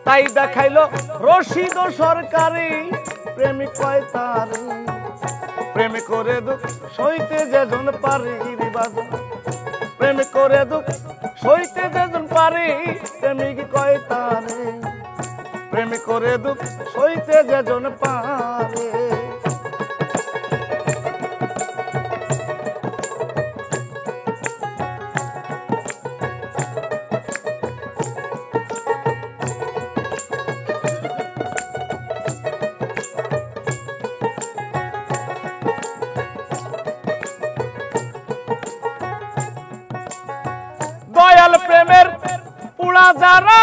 তাই দেখাইলো রশিদ সরকারি প্রেমিক কয় তারে প্রেম করে দুঃখ সইতে যেজন পারে বাজান প্রেম করে দুঃখ সইতে যেজন পারে প্রেমিক কয় তারে প্রেম করে দুঃখ সইতে যেজন পারে। দয়াল প্রেমের পুরা যারা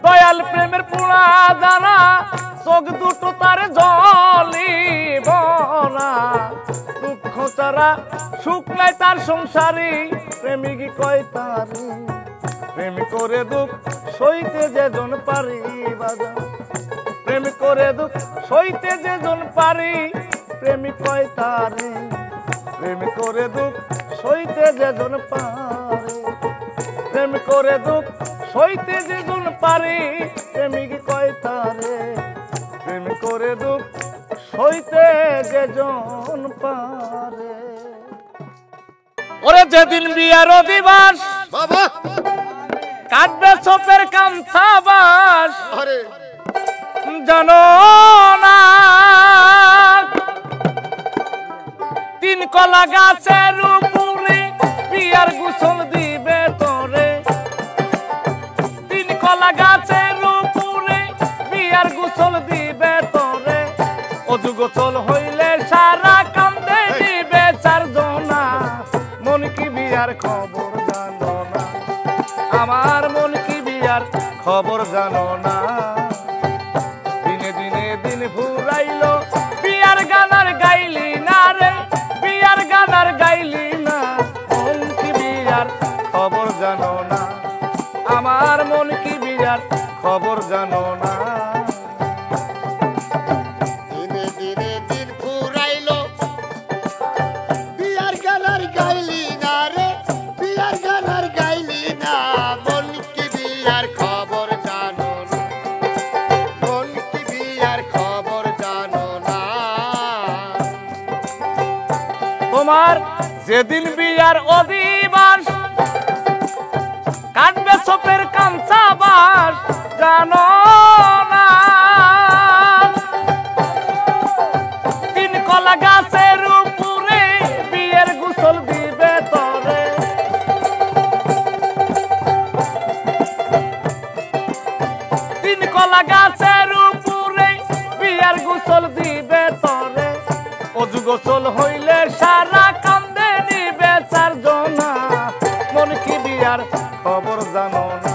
দয়াল প্রেমের পুরা যারা চোখ দুটো তার জলিব না। দুঃখ তারা সুখ নাই তার সংসারী প্রেমিক কয় তারি। প্রেম করে দুঃখ সইতে যেজন পারি বাজা। প্রেম করে দুঃখ সইতে যেজন পারি প্রেমিক কয় তারে। প্রেম করে দুঃখ সইতে যেজন পারে। প্রেম করে দুঃখ সইতে যেজন পারে প্রেমিক কয় তারে। প্রেম করে দুঃখ সইতে যেজন পারে। ওরে যেদিন বিয়ার দিবস বাবা কাটবে চোপের কামথা বাস আরে জানো না। তিন কলা গাছের উপরে বিয়ার গোসল দিবে তোরে। তিন কলা গাছের উপরে বিয়ার গোসল দিবে তোরে। অজু গোসল হইলে সারা কান্দে দিবে চারজনা। মন কি বিয়ার খবর জানো না, আমার মন কি বিয়ার খবর জানো না। দিনে দিনে দিন ফুরাইলো বিয়ার গানার গাইলি না রে। বিয়ার গানার গাইলি না, মন কি বিয়ার খবর জানো না, আমার মন কি বিয়ার খবর জানো না। দিনে দিনে দিন ফুরাইলো বিয়ার গানার গাইলি না রে। বিয়ার গানার গাইলি না, মন কি বিয়ার খবর জানো না। মন কি বিয়ার খবর জানো না। তোমার যেদিন বিয়ার অধিবাস কাটবে চোপের কাঞ্চা বাস জানো না। তিন কলা গাছের উপরে বিয়ের গোসল দিবে তোরে। তিন কলা গাছের উপরে বিয়ের গোসল দিবে তোরে। অজু গোসল হইলে সারা কান্দে নিবে চারজনা। মন কি বিয়ার খবর জানো না,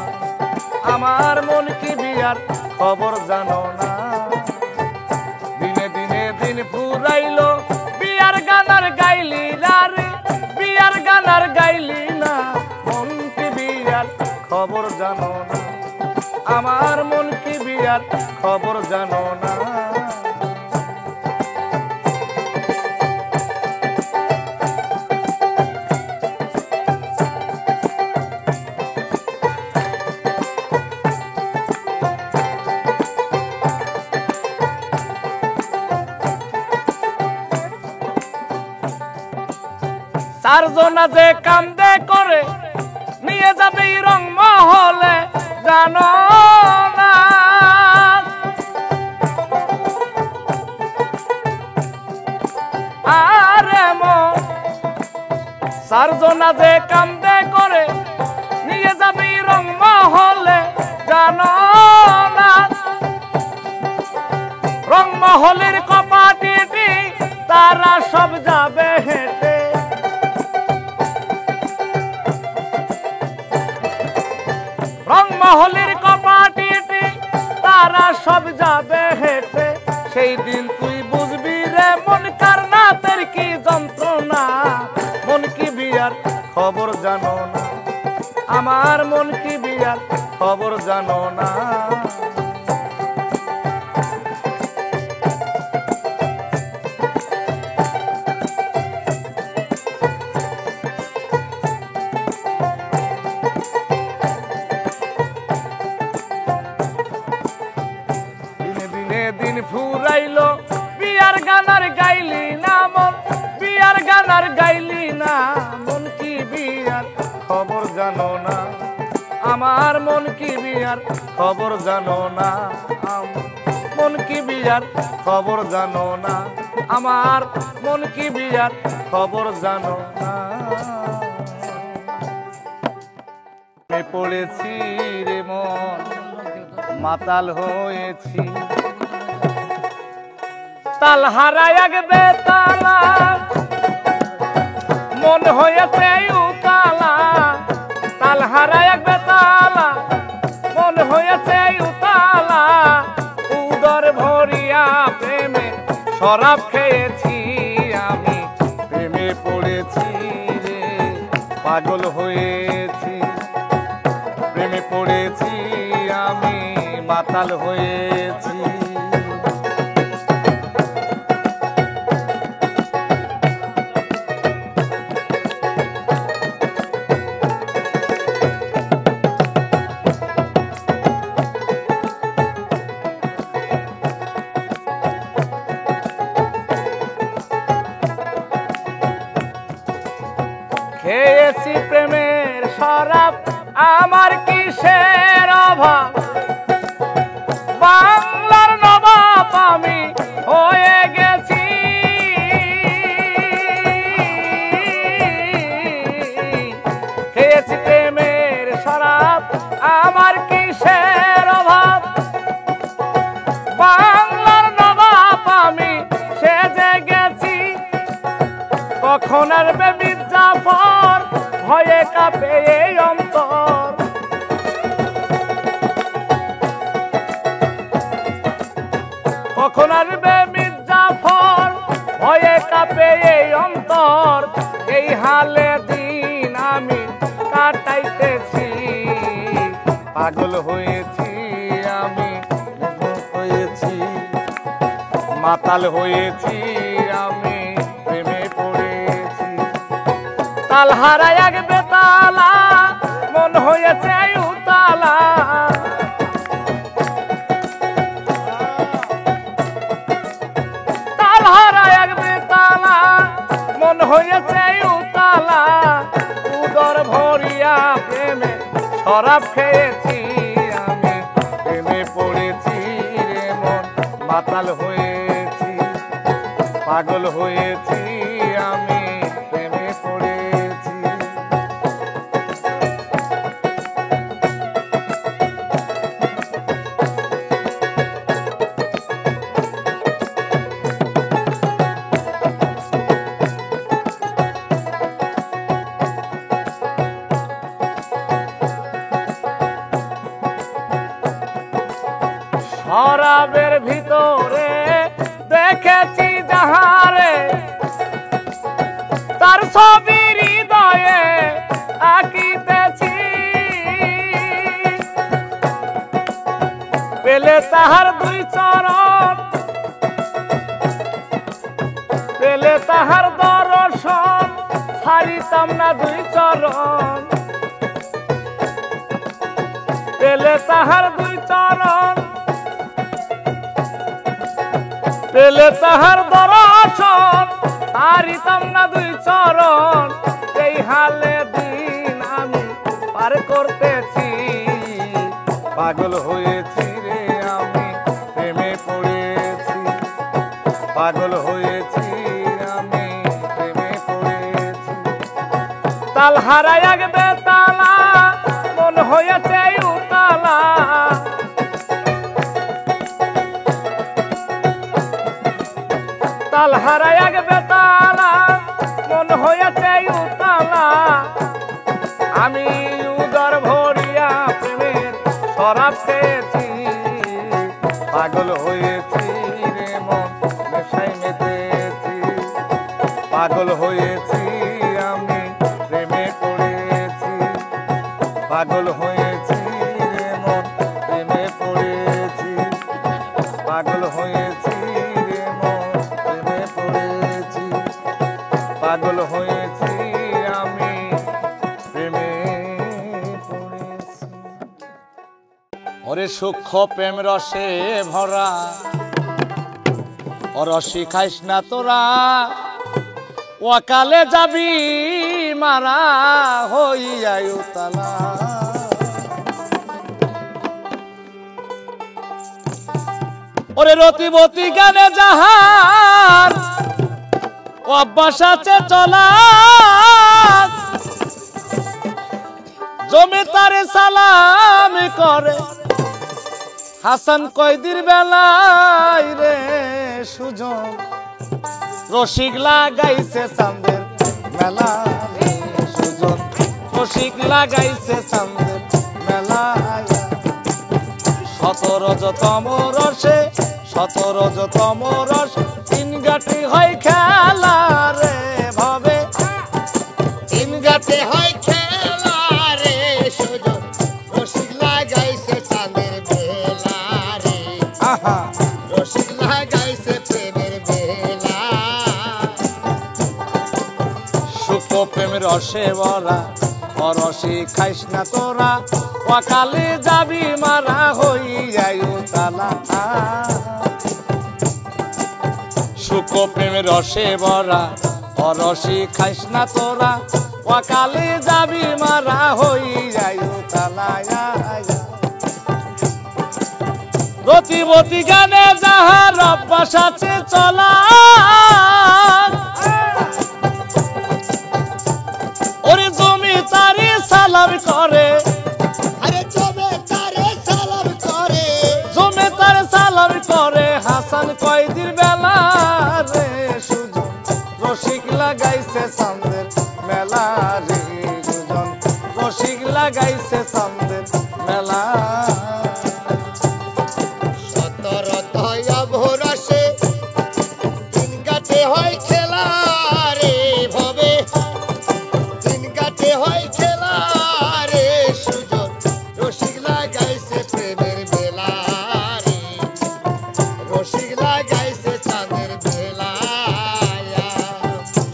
আমার মন কি বিয়ার খবর জানো না। দিনে দিনে দিন ফুরাইলো বিয়ার গানার গাইলি না রে। বিয়ার গানার গাইলি না, মন কি বিয়ার খবর জানো না, আমার মন কি বিয়ার খবর জানো না। চারজনা যে কান্দে করে নিয়ে যাবে রং মহলে জানো না। আরে মন চারজনা যে কান্দে করে নিয়ে যাবে রং মহলে জানো না। রং মহলের কপাটিটি তারা সব যাবে হেঁটে। রংমহলের কপাটিটি তারা সব যাবে হেঁটে। সেই দিন তুই বুঝবি রে মন কারনাতের কি যন্ত্রণা। মন কি বিয়ার খবর জানো না, আমার মন কি বিয়ার খবর জানো না। দিন ফুরাইলো বিয়ার গানার গাইলি না মন। বিয়ার গানার গাইলি না, মন কি বিয়ার মন কি বিয়ার খবর জানো না, মন কি বিয়ার খবর জানো না, আমার মন কি বিয়ার খবর জানো না। পড়েছি রে মন মাতাল হয়েছি, তাল হারায় এক বেতালা মন হয়েছে উতালা, তাল হারায় এক বেতালা মন হয়েছে উতালা, উদর ভরিয়া প্রেমে শরাব খেয়েছি আমি, প্রেমে পড়েছি রে পাগল হয়েছি, প্রেমে পড়েছি আমি মাতাল হয়েছি। খেয়েছি প্রেমের শরাব আমার কিসের অভাব, বাংলার নবাব আমি হয়ে গেছি, খেয়েছি প্রেমের শরাব আমার কিসের অভাব, বাংলার নবাব আমি সেজে গেছি, কখন আসবে মির্জাফর ভয়ে কাঁপে এই অন্তর, কখন আসবে মির্জাফর ভয়ে কাঁপে এই অন্তর, এই হালে দিন আমি কাটাইতেছি, পাগল হয়েছি আমি হয়েছি, মাতাল হয়েছি আমি, প্রেমে পড়েছি তাল হারায় এক বেতালা মন হয়েছে উতালা, তাল হারায় এক বেতালা মন হয়েছে উতালা, উদর ভরিয়া প্রেমে শরাব খেয়েছি আমি, প্রেমে পড়েছি রে মন মাতাল হয়েছি, পাগল হয়েছি আমি, প্রেমে পড়েছি। শরাবের ভিতরে দেখেছি যাহারে, তার ছবি হৃদয়ে আঁকিতেছি, পেলে তাহার দুই চরণ, পেলে তাহার দর্শন ছাড়িতাম না দুই চরণ, পেলে তাহার দুই চরণ, পেলে তাহার দর্শন ছাড়িতাম না দুই চরণ, এই হালে দিন আমি পার করতেছি, পাগল হয়েছি রে আমি, প্রেমে পড়েছি, পাগল হয়েছি আমি, প্রেমে পড়েছি, তাল হারায় এক বেতালা মন হয়েছে উতালা, তাল হারায় এক বেতালা মন হয়েছে উতালা, আমি উদর ভরিয়া প্রেমের শরাব খেয়েছি, পাগল হয়েছি রে মন নেশায় মেতেছি, পাগল হয়েছি আমি, প্রেমে পড়েছি, পাগল হয়েছি রে মন প্রেমে পড়েছি, পাগল হয়েছি রে মন প্রেমে পড়েছি, পাগল হয়েছি আমি, প্রেমে পড়েছি। ওরে সূক্ষ্ম প্রেম রসে ভরা অরসি খাইস না তোরা, ওয়াকালে যাবি মারা হইয়া উতালা, ওরে রতিবতী গানে যাহার অভ্যাস আছে চলা জমিদারে সালাম করে হাসান কয়দির বেলায় রে সুজন রসিক লাগাইছে চাঁদের মেলা রে সুজন রসিক লাগাইছে চাঁদের মেলায় 17তম রসে 17তম রস তিন গাটি হয় খেলা রে ভাবে তিন গাতে হয় খেলা রে সুজন রসিক লাগাইছে চাঁদের বেলা রে আহা রসিক লাগাইছে প্রেমের বেলা সুখ প্রেম রসে ভরা অরসি খাইস না তোরা অকালে যাবি মারা হইয়াই তালা সুখ প্রেম রসে ভরা অরসি খাইস না তোরা অকালে যাবি মারা হইয়াই তালা রতিবতী গানে যাহার অভ্যাস আছে চলা ওরে জমিদারে সালাম করে আরে জমিদারে সালাম করে জমিদারে সালাম করে হাসান কয়দির বেলা রে সুজন রসিক লাগাইছে চাঁদের মেলা রে সুজন রসিক লাগাইছে চাঁদের মেলা 17তম রসে তিন গাতে হয় খেলা রে ভবে তিন গাতে হয় খেলা রে সুজন রসিক লাগাইছে প্রেমের বেলা রে রসিক লাগাইছে চাঁদের বেলা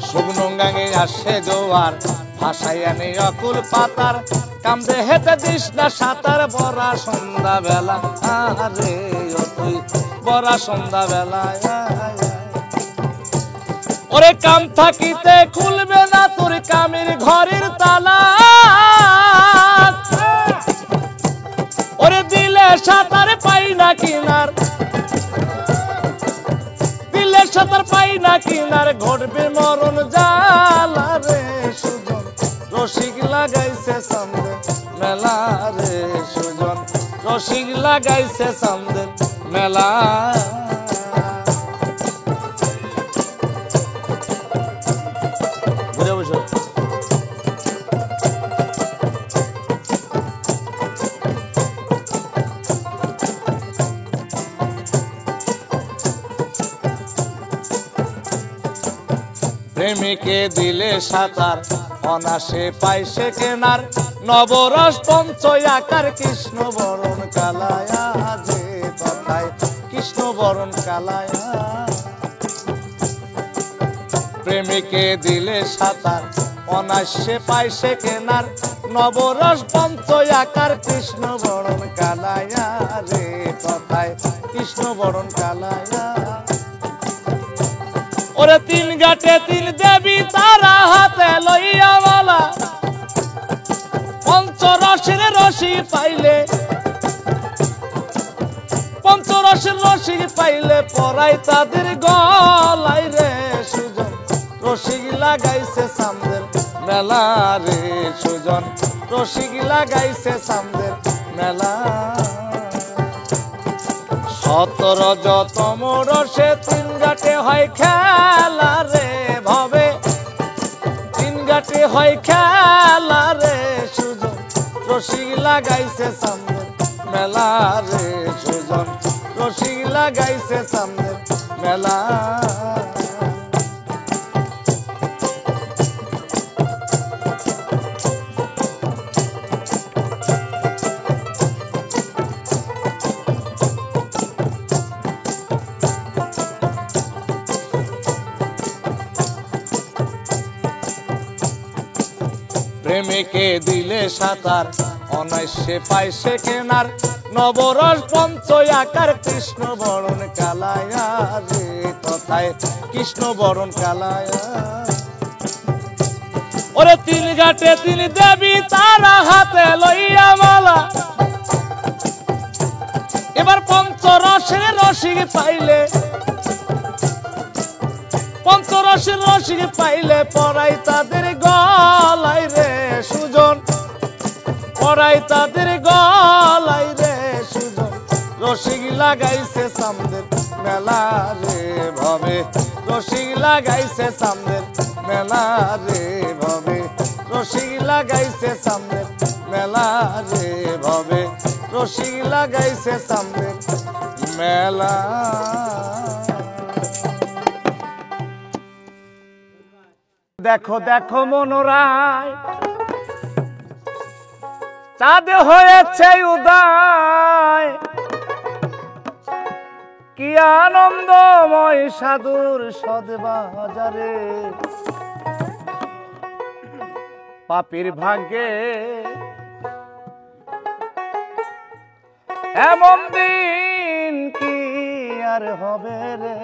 শুকনো গাঙে আসে জোয়ার ভাষায় আনে অকুল পাতার কামদে হেতে দিস না সাঁতার বড়া সন্ধ্যা বেলা আরে ও তুই বড়া সন্ধ্যা বেলা ওরে কাম থাকিতে খুলবে না তোর কামের ঘরের তালা ওরে দিলে সাঁতার পাই না কিনার দিলে সাঁতার পাই না কিনার ঘটবে মরণ জালা রে সুজন রসিক লাগাইছে চাঁদের মেলা রে সুজন রসিক লাগাইছে চাঁদের মেলা ঘুরে বসো প্রেমিকে দিলে সাঁতার অনাসে পাইছে কেনার নবরস পঞ্চ আকার কৃষ্ণ বরণ কালায়া যে তথায় কৃষ্ণ বরণ কালায়া প্রেমিকে দিলে সাঁতার অনাসে পাইছে কেনার নবরস পঞ্চ আকার কৃষ্ণ বরণ কালায়া রে তথায় কৃষ্ণ বরণ কালায়া ওরে তিন গাটে তিন দেবী তারা হাতে লইয়া মালা পঞ্চরসের রসি পাইলে পঞ্চরসের রসি পাইলে পরাই তাদের গলায় রে সুজন রসিক লাগাইছে চাঁদের মেলা রে সুজন রসিক লাগাইছে চাঁদের মেলা 17তম রসে তিন গাটে হয় খেলা রে ভবে তিন গাটে হয় খেলা রে সুজন রসিক লাগাইছে চাঁদের মেলা রে সুজন রসিক লাগাইছে চাঁদের মেলা প্রেমিকে দিলে সাঁতার অনায়াসে পাইছে কেনার নবরস পঞ্চ আকার কৃষ্ণ বরণ কালায়া রে তথায় কৃষ্ণ বরণ কালায়া ওরে তিন ঘাটে তিন দেবী তারা হাতে লইয়া মালা এবার পঞ্চরস পঞ্চরসের রসিক পাইলে পঞ্চরসের রসিক পাইলে পরাই তাদের গলায় রে সুজন পরাই তাদের গলায় রে সুজন রসিক লাগাইছে সামনের মেলা রে ভবে রসিক লাগাইছে সামনের মেলা রে ভবে রসিক লাগাইছে সামনের মেলা রে ভবে রসিক লাগাইছে সামনের মেলা। দেখো দেখো মনোরায় চাঁদে হয়েছে উদয় কি আনন্দময় সাধুর সদবাজারে পাপীর ভাগ্যে এমন দিন কি আর হবে রে।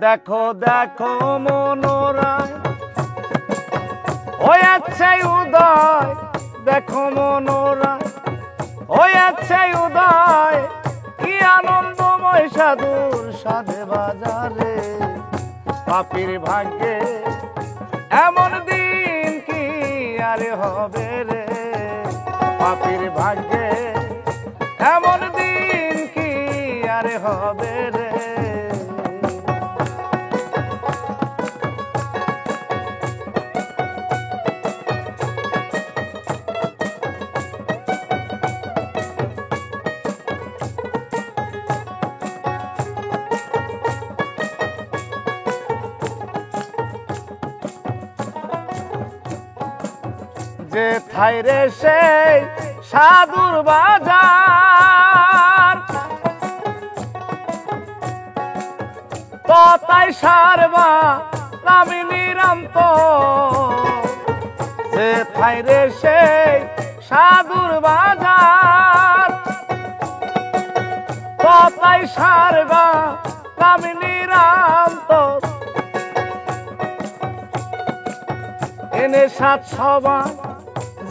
দেখো দেখো মনোরায় হয়েছে উদয় দেখো মনোরায় হয়েছে উদয় কি আনন্দময় সাধুর সাধে বাজারে পাপীর ভাগ্যে এমন দিন কি আর হবে রে পাপীর ভাগ্যে এমন দিন কি আর হবে রে। যে থাইরে সেই সাধুর বাজার তো তাই সারবা নামি নিরন্ত যে থাইরে সেই সাধুর বাজার তো তাই সারবা নামি নিরন্ত এনে সাত সবাই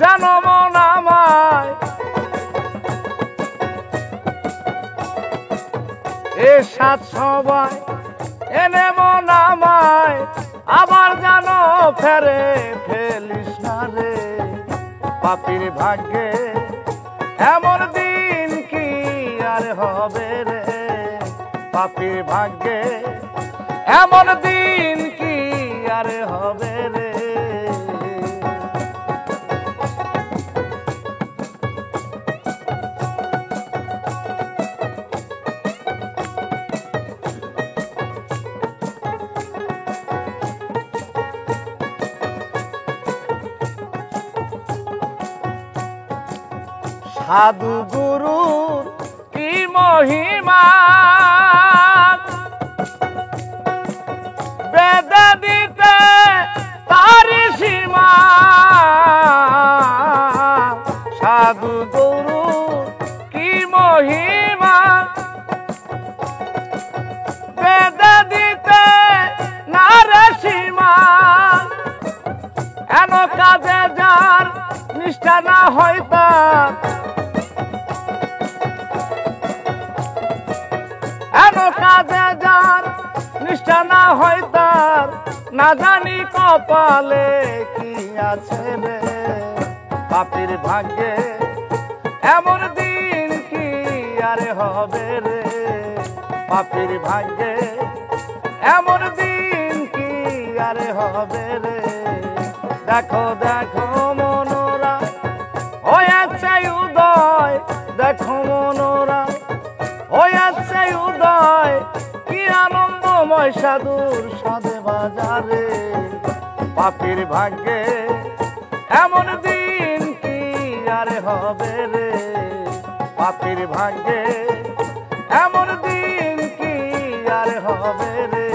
জানো মন আমায় এ সাত সবাই এনে মন আমায় আবার জানো ফেরে ফেলিস না রে পাপীর ভাগ্যে এমন দিন কি আর হবে রে পাপীর ভাগ্যে এমন দিন কি আর হবে রে। সাধু গুরুর কি মহিমা বেদে দিতে তারি সীমা সাধু গুরুর কি মহিমা বেদে দিতে নারে সীমা এন কাজে যার নিষ্ঠা না হয় তার এন কাজে যার নিষ্ঠা না হয় তার না জানি কপালে কি আছে রে পাপীর ভাগ্যে এমন দিন কি আর হবে রে পাপীর ভাগ্যে এমন দিন কি আর হবে রে। দেখো দেখো মনোরায় হয়েছে উদয় দেখো মনোরায় হয়েছে উদয় কি আনন্দময় সাধুর সাধে বাজারে পাপীর ভাগ্যে এমন দিন কি আর হবে রে পাপীর ভাগ্যে এমন দিন কি আর হবে রে।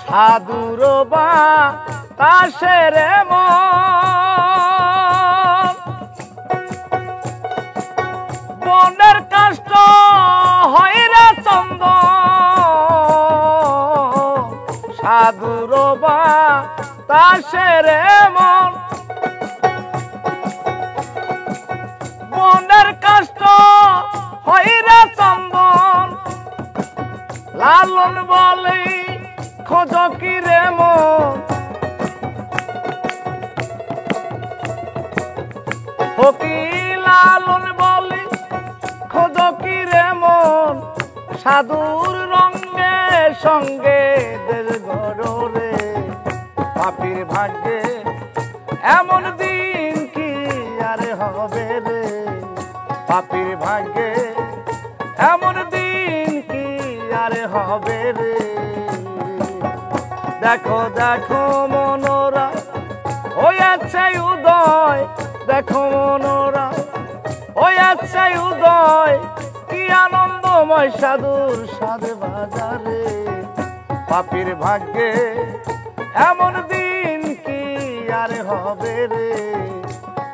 সাধুর বা তাসের মন তাসের মন মনের কষ্ট হইরা চন্দন লালন বলে খোঁজ কি রে মন ফকি লালন বলে খোঁজ কি রে মন সাধুর রঙে সঙ্গে দেশ গড়রে পাপীর ভাগ্যে এমন দিন কি আর হবে রে পাপীর ভাগ্যে এমন দিন কি আর হবে রে দেখো দেখো মনোরা হইয়াছে উদয় দেখো মনোরা হইয়াছে উদয় কি আনন্দময় সাধুর সাধে বাজারে পাপীর ভাগ্যে এমন দিন কি আর হবে রে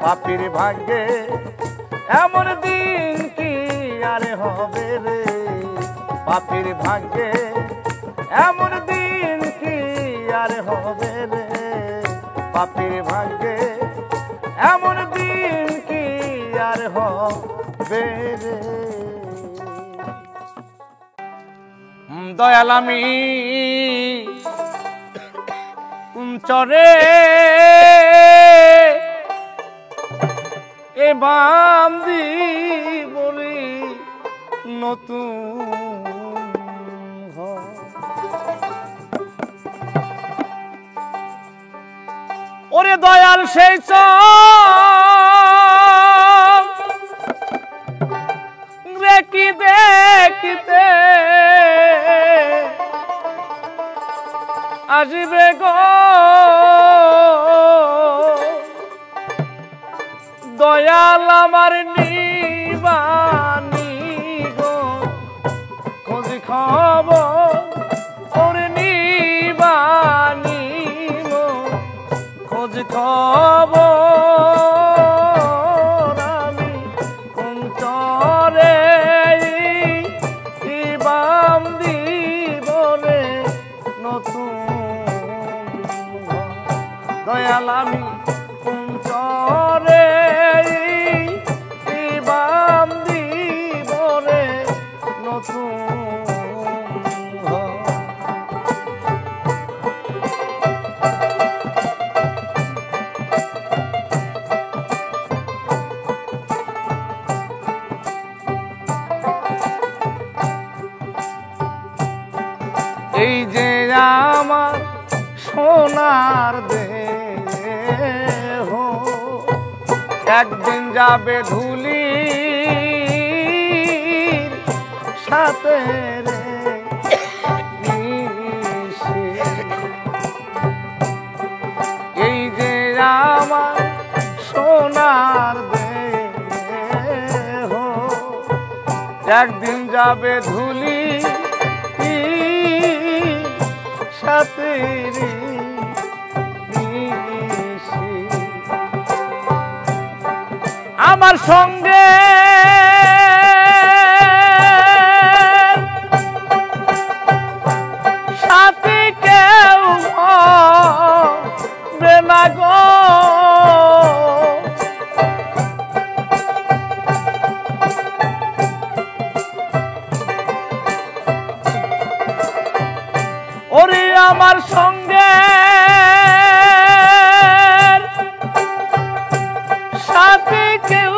পাপীর ভাগ্যে এমন দিন কি আর হবে রে পাপীর ভাগ্যে এমন দিন কি আর হবে রে পাপীর ভাগ্যে এমন দিন কি আর হবে রে দয়াল আমি কুঞ্চরে এ বান্দি বলি নতুন ওরে দয়াল সেই রে কি দেখিতে আসবে গো দয়াল আমার নিবানি গো খোঁজ খবর ওরে নিবানি গো খোঁজ খবর আমি কুঞ্চরে ইবাম দিবরে নতুন দয়াল আমি কুঞ্চরে ইবাম দিবরে নতুন এই যে আমার সোনার দেহ একদিন যাবে ধুলি সাথে রে মিশে এই যে আমার সোনার দেহ একদিন যাবে ধুলি সাথে রে মিশে আমার সঙ্গে সাথে কেউ হবে না গো ওরে আমার সঙ্গে সাথে কেউ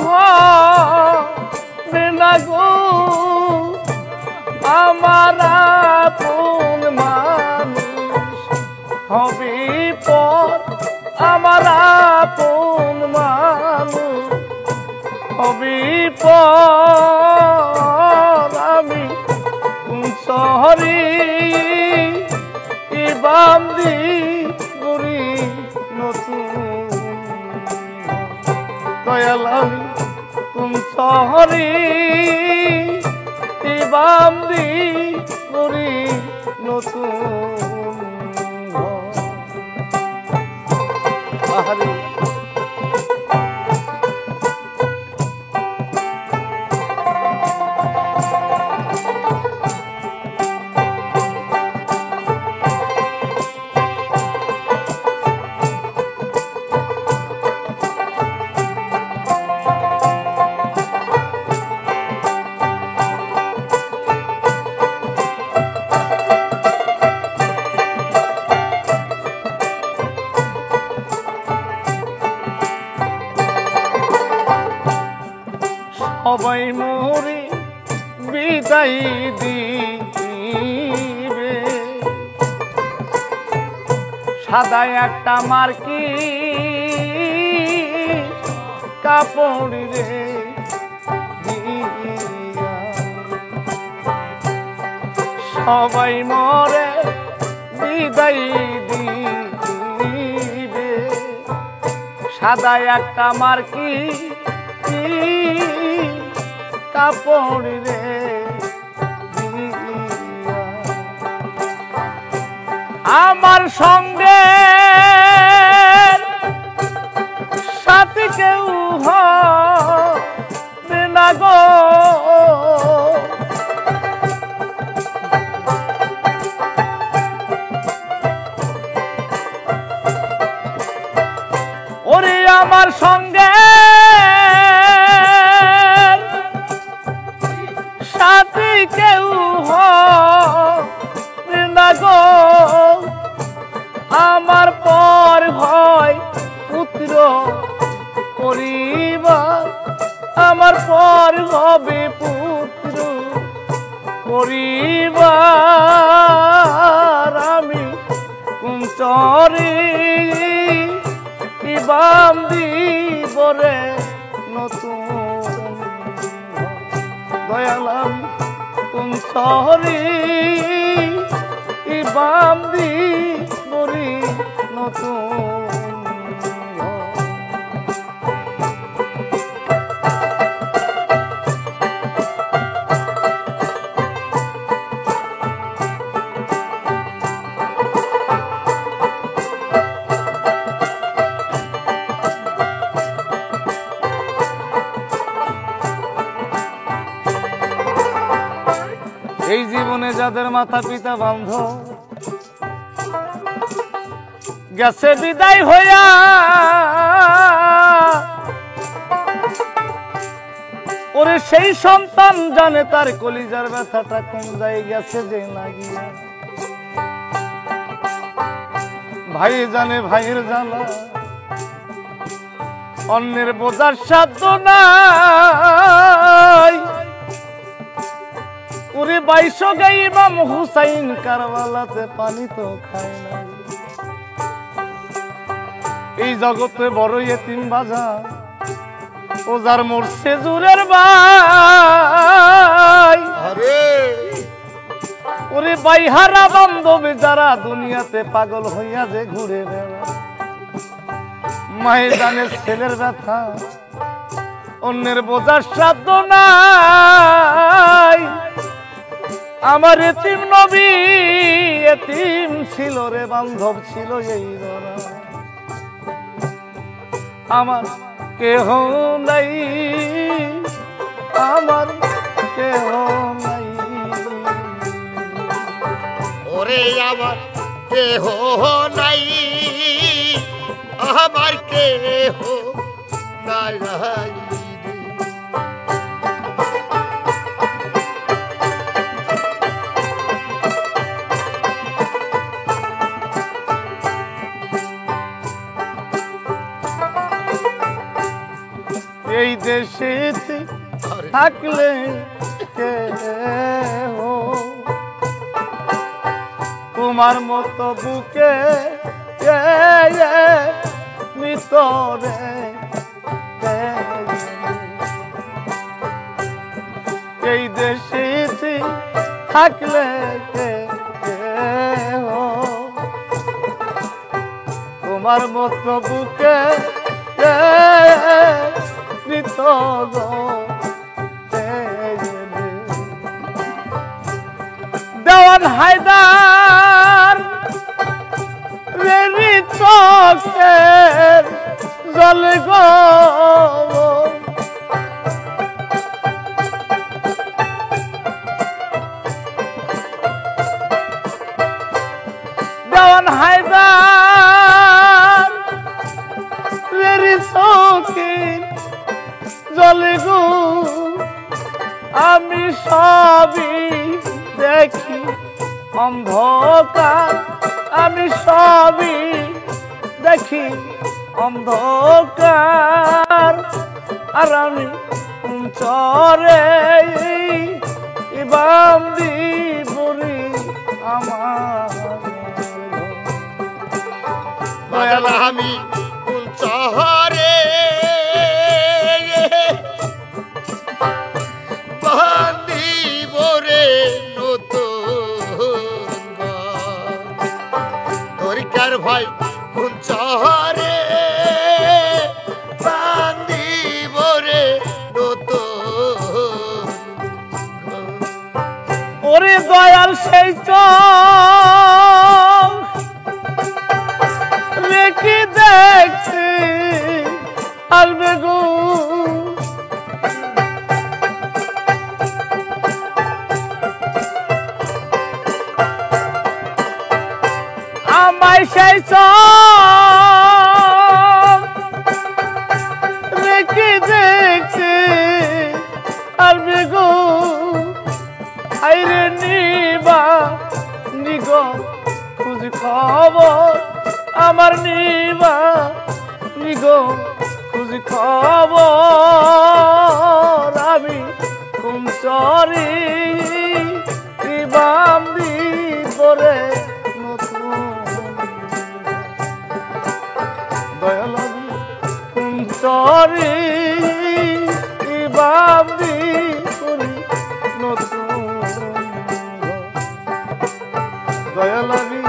হবে না গো আমার আপন মানুষ হবে পর আমার আপন মানুষ হবে পর আমি শহরে বান্দি বুড়ি নতুন দয়াল আমি তুম শহরে বান্দি বুড়ি নতুন আহারে বিদায় দিবে সাদা একটা মার্কি কাপড় রে দিয়া সবাই মরে বিদায় দিবে সাদা একটা মার্কি কাপড় রে আমার সঙ্গে সাথী কেউ হবে না গো ওরে আমার সঙ্গে সাথী কেউ হবে না গো আমার পর হয় পুত্র পরিবার আমার পর হবে পুত্র পরিবার আমি কুঞ্চরি ইবাম দিব রে নতুন দয়াল আমি কুঞ্চরি ইবাম দিব রে নতুন এই জীবনে যাদের মাতা পিতা বান্ধ গেছে বিদায় হইয়া ওরে সেই সন্তান জানে তার কলিজার ব্যথাটা কোন যায় গেছে যে লাগিয়া ভাই জানে ভাইয়ের জ্বালা অন্যের বোঝার সাধ্য নাই ওরে 22 গাই ইমাম হুসাইন কারবালাতে পানি তো খায় না এই জগতে বড় এতিম বাজার ও যার মরছে জুরের ভাই ওরে বাইহারা বান্ধবী যারা দুনিয়াতে পাগল হইয়া যে ঘুরে বেড়া মায়ের জানে ছেলের ব্যথা অন্যের বোঝার সাধ্য নাই আমার এতিম নবী এতিম ছিল রে বান্ধব ছিল এই ধরা আমার কেহ নাই আমার কেহ নাই ওরে আমার কেহ নাই আমার কেহ নাই এই দেশে থাকলে তোমার মতো বুকে ভিতরে এই দেশে থাকলে তোমার মতো বুকে দেওয়ান হায়দার রেলি চোখের জল গো দেওয়ান হায়দার রেলি চোখের জল গো আমি সবই দেখি অন্ধকার আমি সবই দেখি অন্ধকার আর আমি চরে বান্দি বুড়ি আমার দয়াল আমি কোন শহরে বান্দিব রে নতুন তরিকার ভাই কোন শহরে বান্দিব রে নতুন ওরে দয়াল সেই চোখ রেখে দেখতে আসবে গো আমায় সেই চোখ রেখে দেখতে আসবে গো আইরে নিবা নিগো খুঁজ খবর আমার নিবা নিগো খুঁজ খবর আমি কুমচরি বান্দি পরে নতুন দয়াল আমি কুমচরি বান্দি পরে নতুন দয়াল আমি